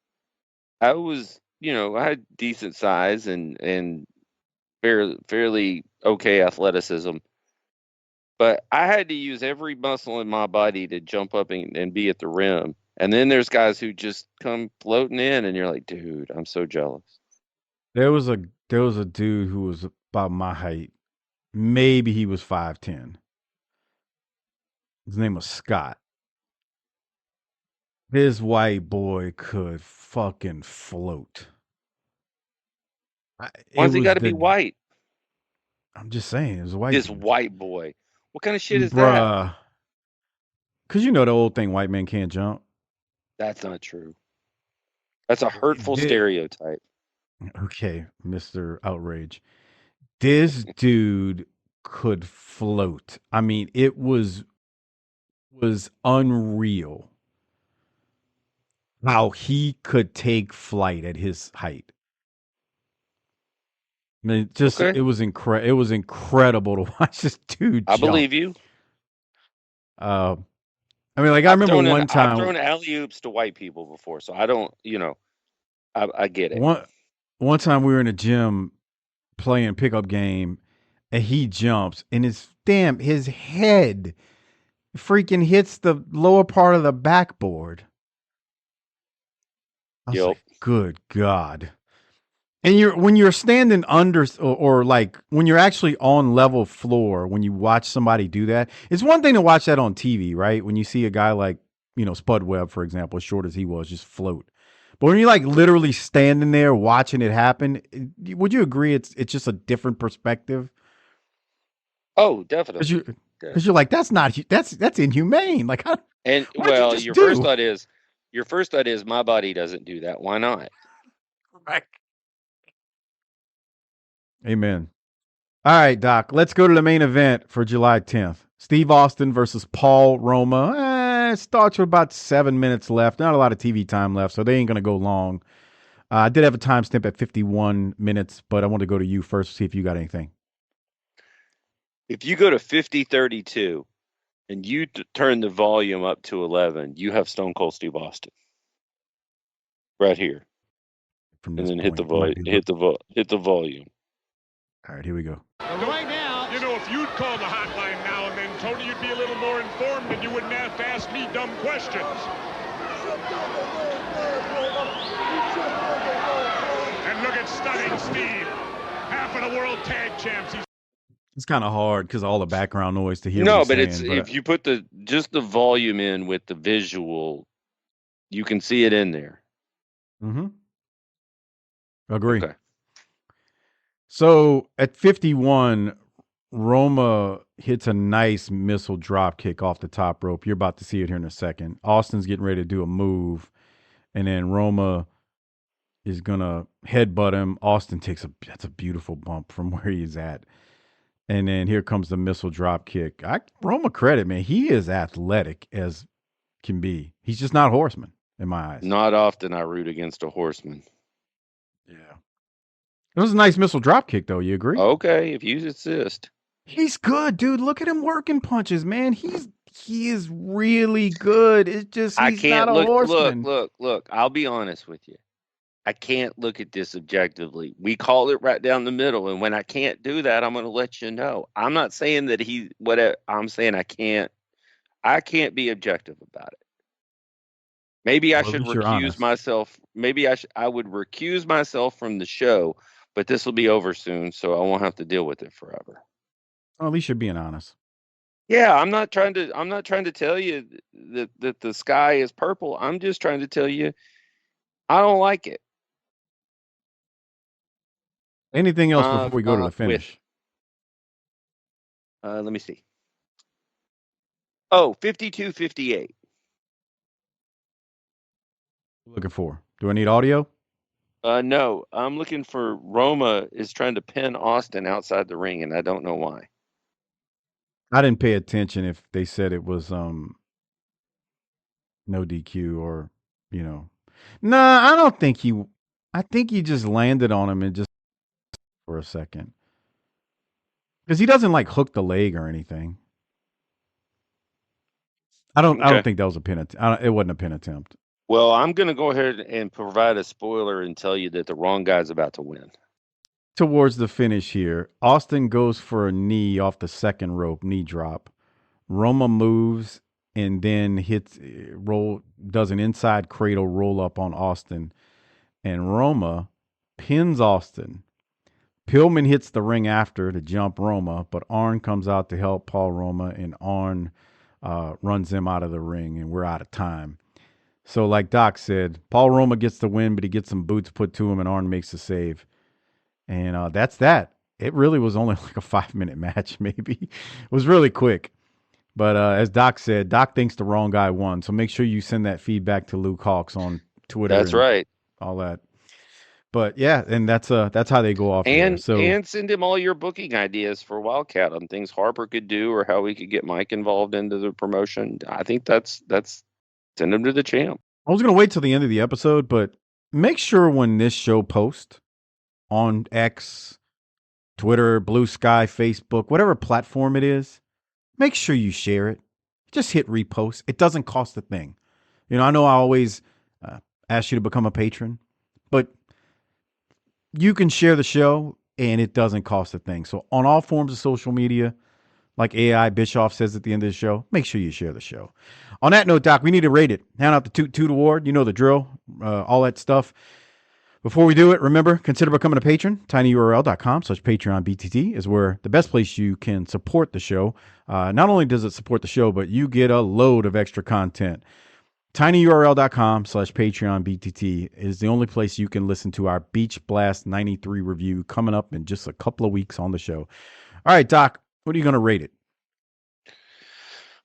I was, I had decent size and fairly okay athleticism, but I had to use every muscle in my body to jump up and be at the rim. And then there's guys who just come floating in, and you're like, dude, I'm so jealous. There was a dude who was about my height. Maybe he was 5'10". His name was Scott. This white boy could fucking float. Why's he got to be white? I'm just saying, it was a white This dude. white boy. What kind of shit is that? Bruh. Because the old thing, white men can't jump. That's not true. That's a hurtful stereotype. Okay, Mr. Outrage. This dude could float. I mean, it was unreal how he could take flight at his height. I mean, it was incredible to watch this dude jump. I believe you. I remember one time I've thrown alley-oops to white people before, so I don't, I get it. One time we were in a gym playing pickup game, and he jumps, and his head freaking hits the lower part of the backboard. I was like, good God. And when you're standing under or like when you're actually on level floor, when you watch somebody do that, it's one thing to watch that on TV, right? When you see a guy like, Spud Webb, for example, as short as he was, just float. But when you're like literally standing there watching it happen, would you agree it's just a different perspective? Oh, definitely. Because you're like, that's inhumane. Like, your first thought is my body doesn't do that. Why not? Right. Amen. All right, Doc, let's go to the main event for July 10th. Steve Austin versus Paul Roma. It starts with about 7 minutes left. Not a lot of TV time left, so they ain't going to go long. I did have a timestamp at 51 minutes, but I want to go to you first to see if you got anything. If you go to 50-32 and you turn the volume up to 11, you have Stone Cold Steve Austin right here. And then hit the volume. All right, here we go. Right now, if you'd call the hotline now and then, Tony, you'd be a little more informed and you wouldn't have to ask me dumb questions. And look at Stunning Steve, half of the world tag champs. It's kind of hard because all the background noise to hear. No, but if you put just the volume in with the visual, you can see it in there. Mm-hmm. Agree. Okay. So at 51, Roma, hits a nice missile drop kick off the top rope. You're about to see it here in a second. Austin's getting ready to do a move, and then Roma is gonna headbutt him. Austin takes that's a beautiful bump from where he's at. And then here comes the missile drop kick. Roma credit, man. He is athletic as can be. He's just not a horseman in my eyes. Not often I root against a horseman. Yeah. It was a nice missile drop kick, though. You agree? Okay, if you insist. He's good, dude. Look at him working punches, man. He is really good. It's just he's not a horseman. Look. I'll be honest with you. I can't look at this objectively. We call it right down the middle, and when I can't do that, I'm going to let you know. I'm not saying that I'm saying I can't be objective about it. Maybe I should recuse myself. Maybe I would recuse myself from the show, but this will be over soon, so I won't have to deal with it forever. Well, at least you're being honest. Yeah, I'm not trying to tell you that the sky is purple. I'm just trying to tell you I don't like it. Anything else before we go to the finish? Let me see. Oh, 52-58. Looking for? Do I need audio? No, I'm looking for Roma is trying to pin Austin outside the ring, and I don't know why. I didn't pay attention if they said it was no DQ or Nah, I don't think I think he just landed on him and just for a second. Because he doesn't like hook the leg or anything. I don't think that was a pin attempt. It wasn't a pin attempt. Well, I'm going to go ahead and provide a spoiler and tell you that the wrong guy's about to win. Towards the finish here, Austin goes for a knee off the second rope, knee drop. Roma moves and then does an inside cradle roll up on Austin. And Roma pins Austin. Pillman hits the ring after to jump Roma, but Arn comes out to help Paul Roma, and Arn runs him out of the ring, and we're out of time. So like Doc said, Paul Roma gets the win, but he gets some boots put to him, and Arn makes the save. And that's that. It really was only like a 5-minute match, maybe. It was really quick. But as Doc said, Doc thinks the wrong guy won. So make sure you send that feedback to Luke Hawks on Twitter. That's right. All that. But yeah, and that's how they go off. And there. Send him all your booking ideas for Wildcat on things Harper could do or how we could get Mike involved into the promotion. I think that's send him to the champ. I was gonna wait till the end of the episode, but make sure when this show posts on X, Twitter, BlueSky, Facebook, whatever platform it is, make sure you share it. Just hit repost. It doesn't cost a thing. I know I always ask you to become a patron, but you can share the show and it doesn't cost a thing. So on all forms of social media, like AI Bischoff says at the end of the show, make sure you share the show. On that note, Doc, we need to rate it. Hand out the Toot Toot Award. You know the drill, all that stuff. Before we do it, remember, consider becoming a patron. tinyurl.com/PatreonBTT is where the best place you can support the show. Not only does it support the show, but you get a load of extra content. tinyurl.com/PatreonBTT is the only place you can listen to our Beach Blast 93 review coming up in just a couple of weeks on the show. All right, Doc, what are you going to rate it?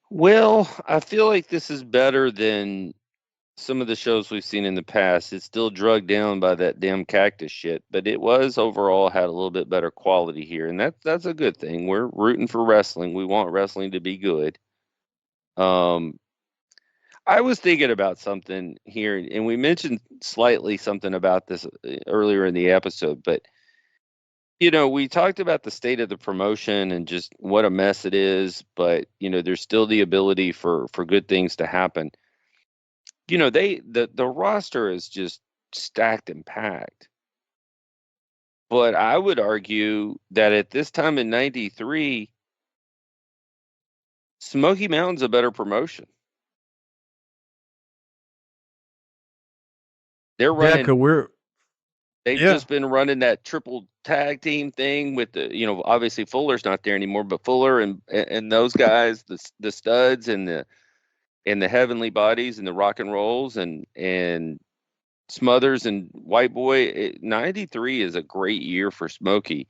Well, I feel like this is better than some of the shows we've seen in the past. It's still drugged down by that damn cactus shit, but it was overall had a little bit better quality here, and that's a good thing. We're rooting for wrestling. We want wrestling to be good. I was thinking about something here, and we mentioned slightly something about this earlier in the episode, but we talked about the state of the promotion and just what a mess it is, but there's still the ability for good things to happen. The roster is just stacked and packed. But I would argue that at this time in 93, Smoky Mountain's a better promotion. They're running. They've just been running that triple tag team thing with obviously Fuller's not there anymore, but Fuller and those guys, the studs and the Heavenly Bodies and the Rock and Rolls and Smothers and White Boy. 93 is a great year for Smokey.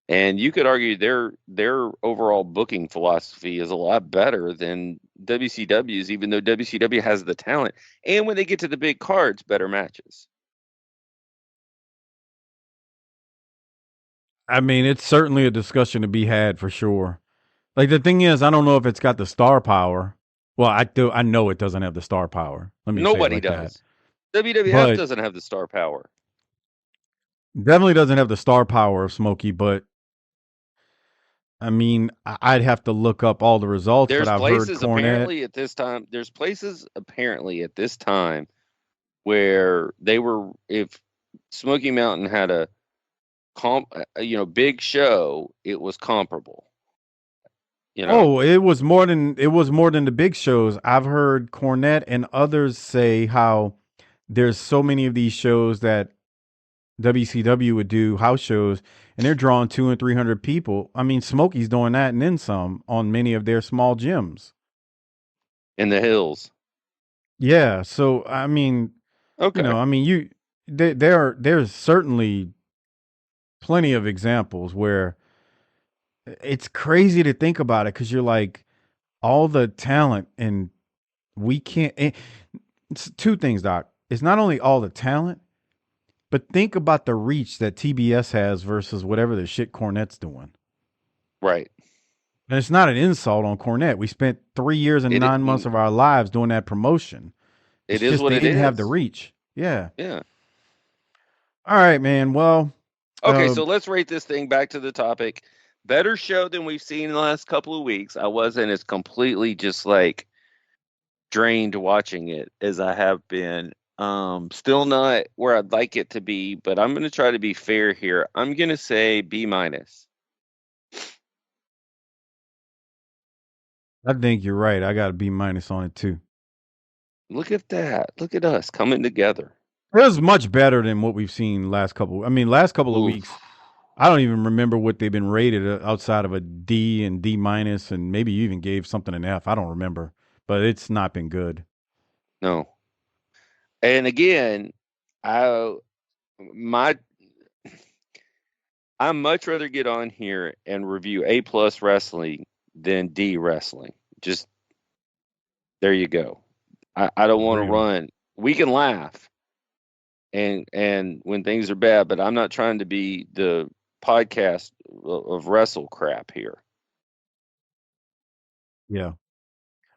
And you could argue their overall booking philosophy is a lot better than WCW's, even though WCW has the talent. And when they get to the big cards, better matches. I mean, it's certainly a discussion to be had for sure. Like the thing is, I don't know if it's got the star power. Well, I know it doesn't have the star power. Let me say it Nobody like that. does. WWF But doesn't have the star power. definitely doesn't have the star power of Smokey, but I mean, I'd have to look up all the results, but There's I've heard places Cornette. apparently at this time. There's places apparently at this time where they were. If Smoky Mountain had a big show, it was comparable. Oh, it was more than the big shows. I've heard Cornette and others say how there's so many of these shows that WCW would do house shows, and they're drawing 200 and 300 people. I mean, Smokey's doing that and then some on many of their small gyms in the hills. Yeah, so I mean, okay, I mean, there's certainly plenty of examples where it's crazy to think about it because you're like all the talent and we can't. It's two things, Doc. It's not only all the talent, but think about the reach that TBS has versus whatever the shit Cornette's doing. Right. And it's not an insult on Cornette. We spent 3 years and 9 months of our lives doing that promotion. It's It is just what they it didn't have the is. reach. Yeah. Yeah. All right, man. Well, okay, so let's rate this thing back to the topic. Better show than we've seen in the last couple of weeks. I wasn't as completely just like drained watching it as I have been. Still not where I'd like it to be, but I'm going to try to be fair here. I'm going to say B-. I think you're right. I got a B- on it too. Look at that. Look at us coming together. It was much better than what we've seen last couple. I mean, last couple of weeks, I don't even remember what they've been rated outside of a D and D-, and maybe you even gave something an F. I don't remember, but it's not been good. No. And again, I'd much rather get on here and review A+ wrestling than D wrestling. Just there you go. I don't want to run. We can laugh and when things are bad, but I'm not trying to be the podcast of wrestle crap here. Yeah.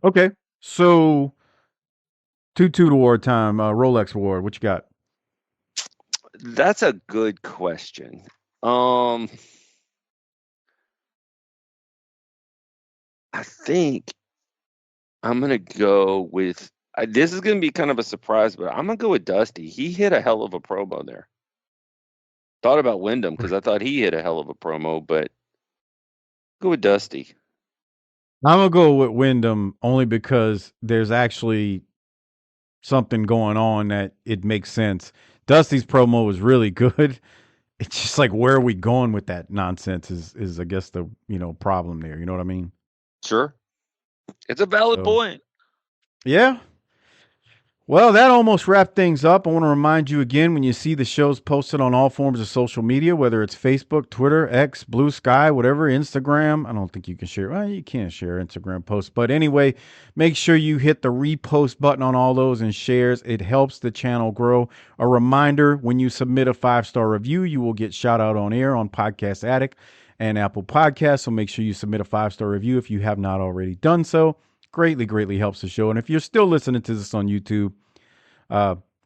Okay. So Toot Toot award time, Rolex award. What you got? That's a good question. I think I'm going to go with this is going to be kind of a surprise, but I'm going to go with Dusty. He hit a hell of a promo there. Thought about Wyndham because I thought he hit a hell of a promo, but go with Dusty. I'm going to go with Wyndham only because there's actually something going on that it makes sense. Dusty's promo was really good. It's just like, where are we going with that nonsense is I guess the, problem there. You know what I mean? Sure. It's a valid point. Yeah. Well, that almost wrapped things up. I want to remind you again, when you see the shows posted on all forms of social media, whether it's Facebook, Twitter, X, BlueSky, whatever, Instagram. I don't think you can share. Well, you can't share Instagram posts. But anyway, make sure you hit the repost button on all those and shares. It helps the channel grow. A reminder, when you submit a 5-star review, you will get shout out on air on Podcast Addict and Apple Podcasts. So make sure you submit a 5-star review if you have not already done so. Greatly, greatly helps the show. And if you're still listening to this on YouTube,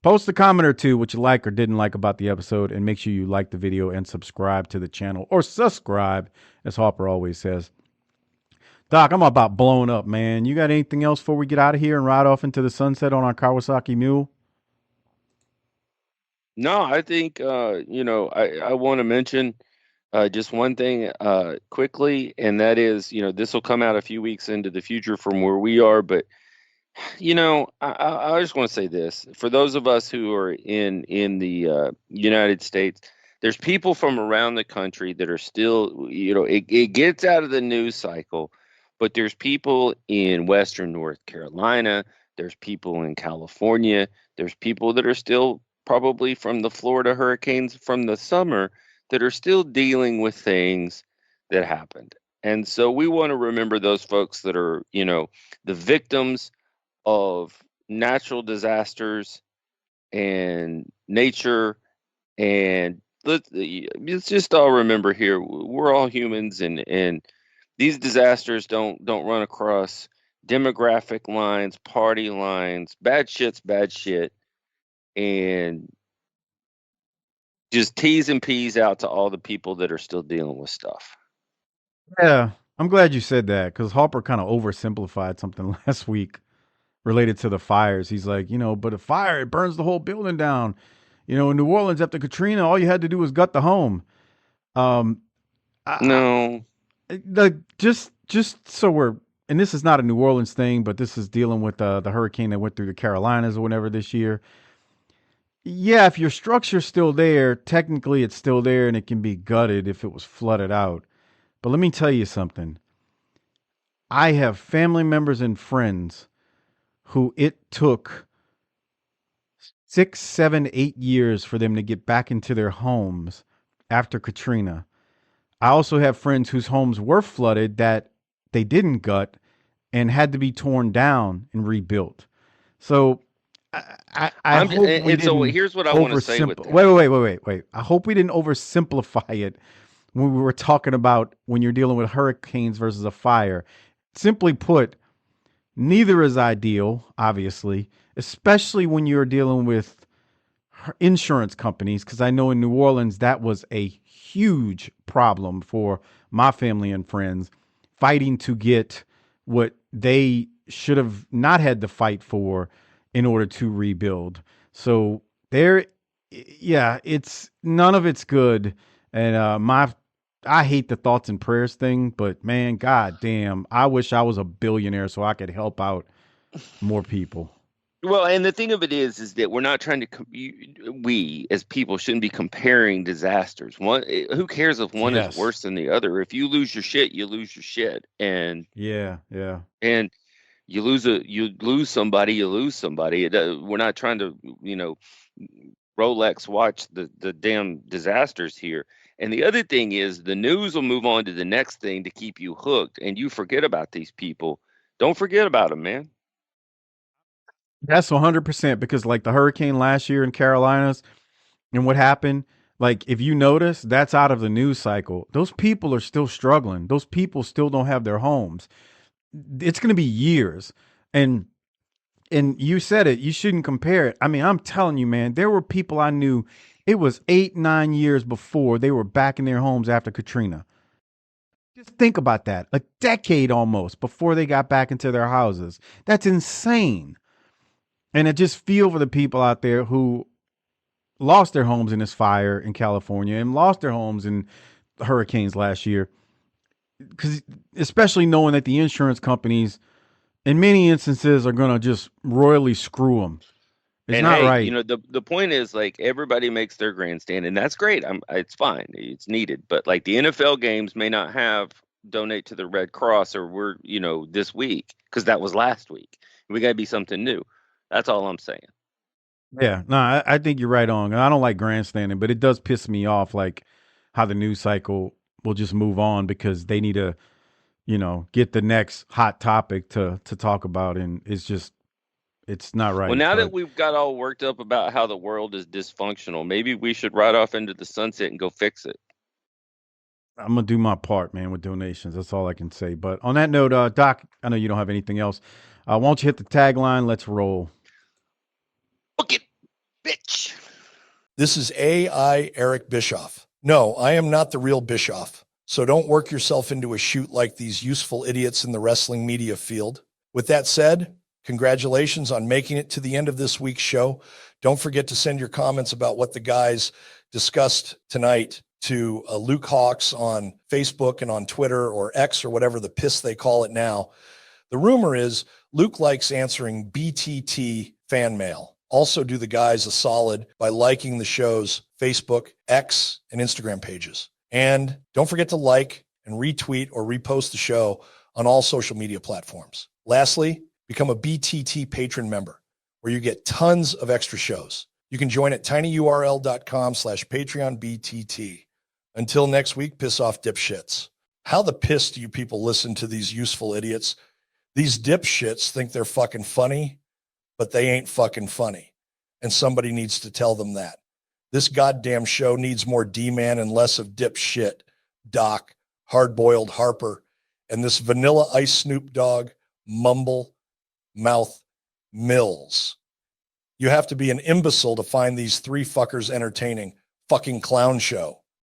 post a comment or two what you like or didn't like about the episode, and make sure you like the video and subscribe to the channel, or subscribe, as Harper always says. Doc, I'm about blown up, man. You got anything else before we get out of here and ride off into the sunset on our Kawasaki Mule? No, I think, I want to mention just one thing quickly, and that is, this will come out a few weeks into the future from where we are, but I just want to say this. For those of us who are in the United States, there's people from around the country that are still, it gets out of the news cycle, but there's people in Western North Carolina, there's people in California, there's people that are still probably from the Florida hurricanes from the summer that are still dealing with things that happened. And so we want to remember those folks that are, the victims of natural disasters and nature. And let's just all remember here, we're all humans, and these disasters don't run across demographic lines, party lines. Bad shit's bad shit. And just T's and P's out to all the people that are still dealing with stuff. Yeah, I'm glad you said that because Harper kind of oversimplified something last week related to the fires. He's like, but a fire, it burns the whole building down. In New Orleans after Katrina, all you had to do was gut the home. No. Just so we're, and this is not a New Orleans thing, but this is dealing with the hurricane that went through the Carolinas or whatever this year. Yeah, if your structure's still there, technically it's still there and it can be gutted if it was flooded out. But let me tell you something. I have family members and friends who it took 6, 7, 8 years for them to get back into their homes after Katrina. I also have friends whose homes were flooded that they didn't gut and had to be torn down and rebuilt. So I hope we didn't. So here's what I want to say with that. Wait. I hope we didn't oversimplify it when we were talking about when you're dealing with hurricanes versus a fire. Simply put, neither is ideal, obviously, especially when you're dealing with insurance companies, because I know in New Orleans that was a huge problem for my family and friends, fighting to get what they should have not had to fight for in order to rebuild. So it's none of it's good. And I hate the thoughts and prayers thing, but man, goddamn, I wish I was a billionaire so I could help out more people. Well, and the thing of it is that we're not trying to. We as people shouldn't be comparing disasters. Who cares if one is worse than the other? If you lose your shit, you lose your shit, and and you lose somebody. We're not trying to, Rolex watch the damn disasters here. And the other thing is the news will move on to the next thing to keep you hooked, and you forget about these people. Don't forget about them, man. That's 100% because like the hurricane last year in Carolinas and what happened, like if you notice, that's out of the news cycle. Those people are still struggling. Those people still don't have their homes. It's going to be years. And you said it, you shouldn't compare it. I mean, I'm telling you, man, there were people I knew, it was 8, 9 years before they were back in their homes after Katrina. Just think about that. A decade almost before they got back into their houses. That's insane. And I just feel for the people out there who lost their homes in this fire in California and lost their homes in hurricanes last year. Because especially knowing that the insurance companies, in many instances, are going to just royally screw them. It's not right. The point is, like, everybody makes their grandstand, and that's great. It's fine. It's needed. But like the NFL games may not have donate to the Red Cross or this week because that was last week. We got to be something new. That's all I'm saying. Yeah, no, I think you're right on. I don't like grandstanding, but it does piss me off, like how the news cycle will just move on because they need to, get the next hot topic to talk about, and it's not right. Well, now that we've got all worked up about how the world is dysfunctional, maybe we should ride off into the sunset and go fix it. I'm gonna do my part, man, with donations. That's all I can say. But on that note, Doc, I know you don't have anything else. Why don't you hit the tagline? Let's roll. Book it, bitch. This is AI Eric Bischoff. No, I am not the real Bischoff. So don't work yourself into a shoot like these useful idiots in the wrestling media field. With that said, congratulations on making it to the end of this week's show. Don't forget to send your comments about what the guys discussed tonight to Luke Hawks on Facebook and on Twitter or X or whatever the piss they call it now. The rumor is Luke likes answering BTT fan mail. Also do the guys a solid by liking the show's Facebook, X, and Instagram pages. And don't forget to like and retweet or repost the show on all social media platforms. Lastly, become a BTT patron member where you get tons of extra shows. You can join at tinyurl.com/PatreonBTT. Until next week, piss off dipshits. How the piss do you people listen to these useful idiots? These dipshits think they're fucking funny, but they ain't fucking funny. And somebody needs to tell them that. This goddamn show needs more D-Man and less of dipshit, Doc, hard-boiled Harper, and this Vanilla Ice Snoop Dogg, mumble, mouth, Mills. You have to be an imbecile to find these three fuckers entertaining. Fucking clown show.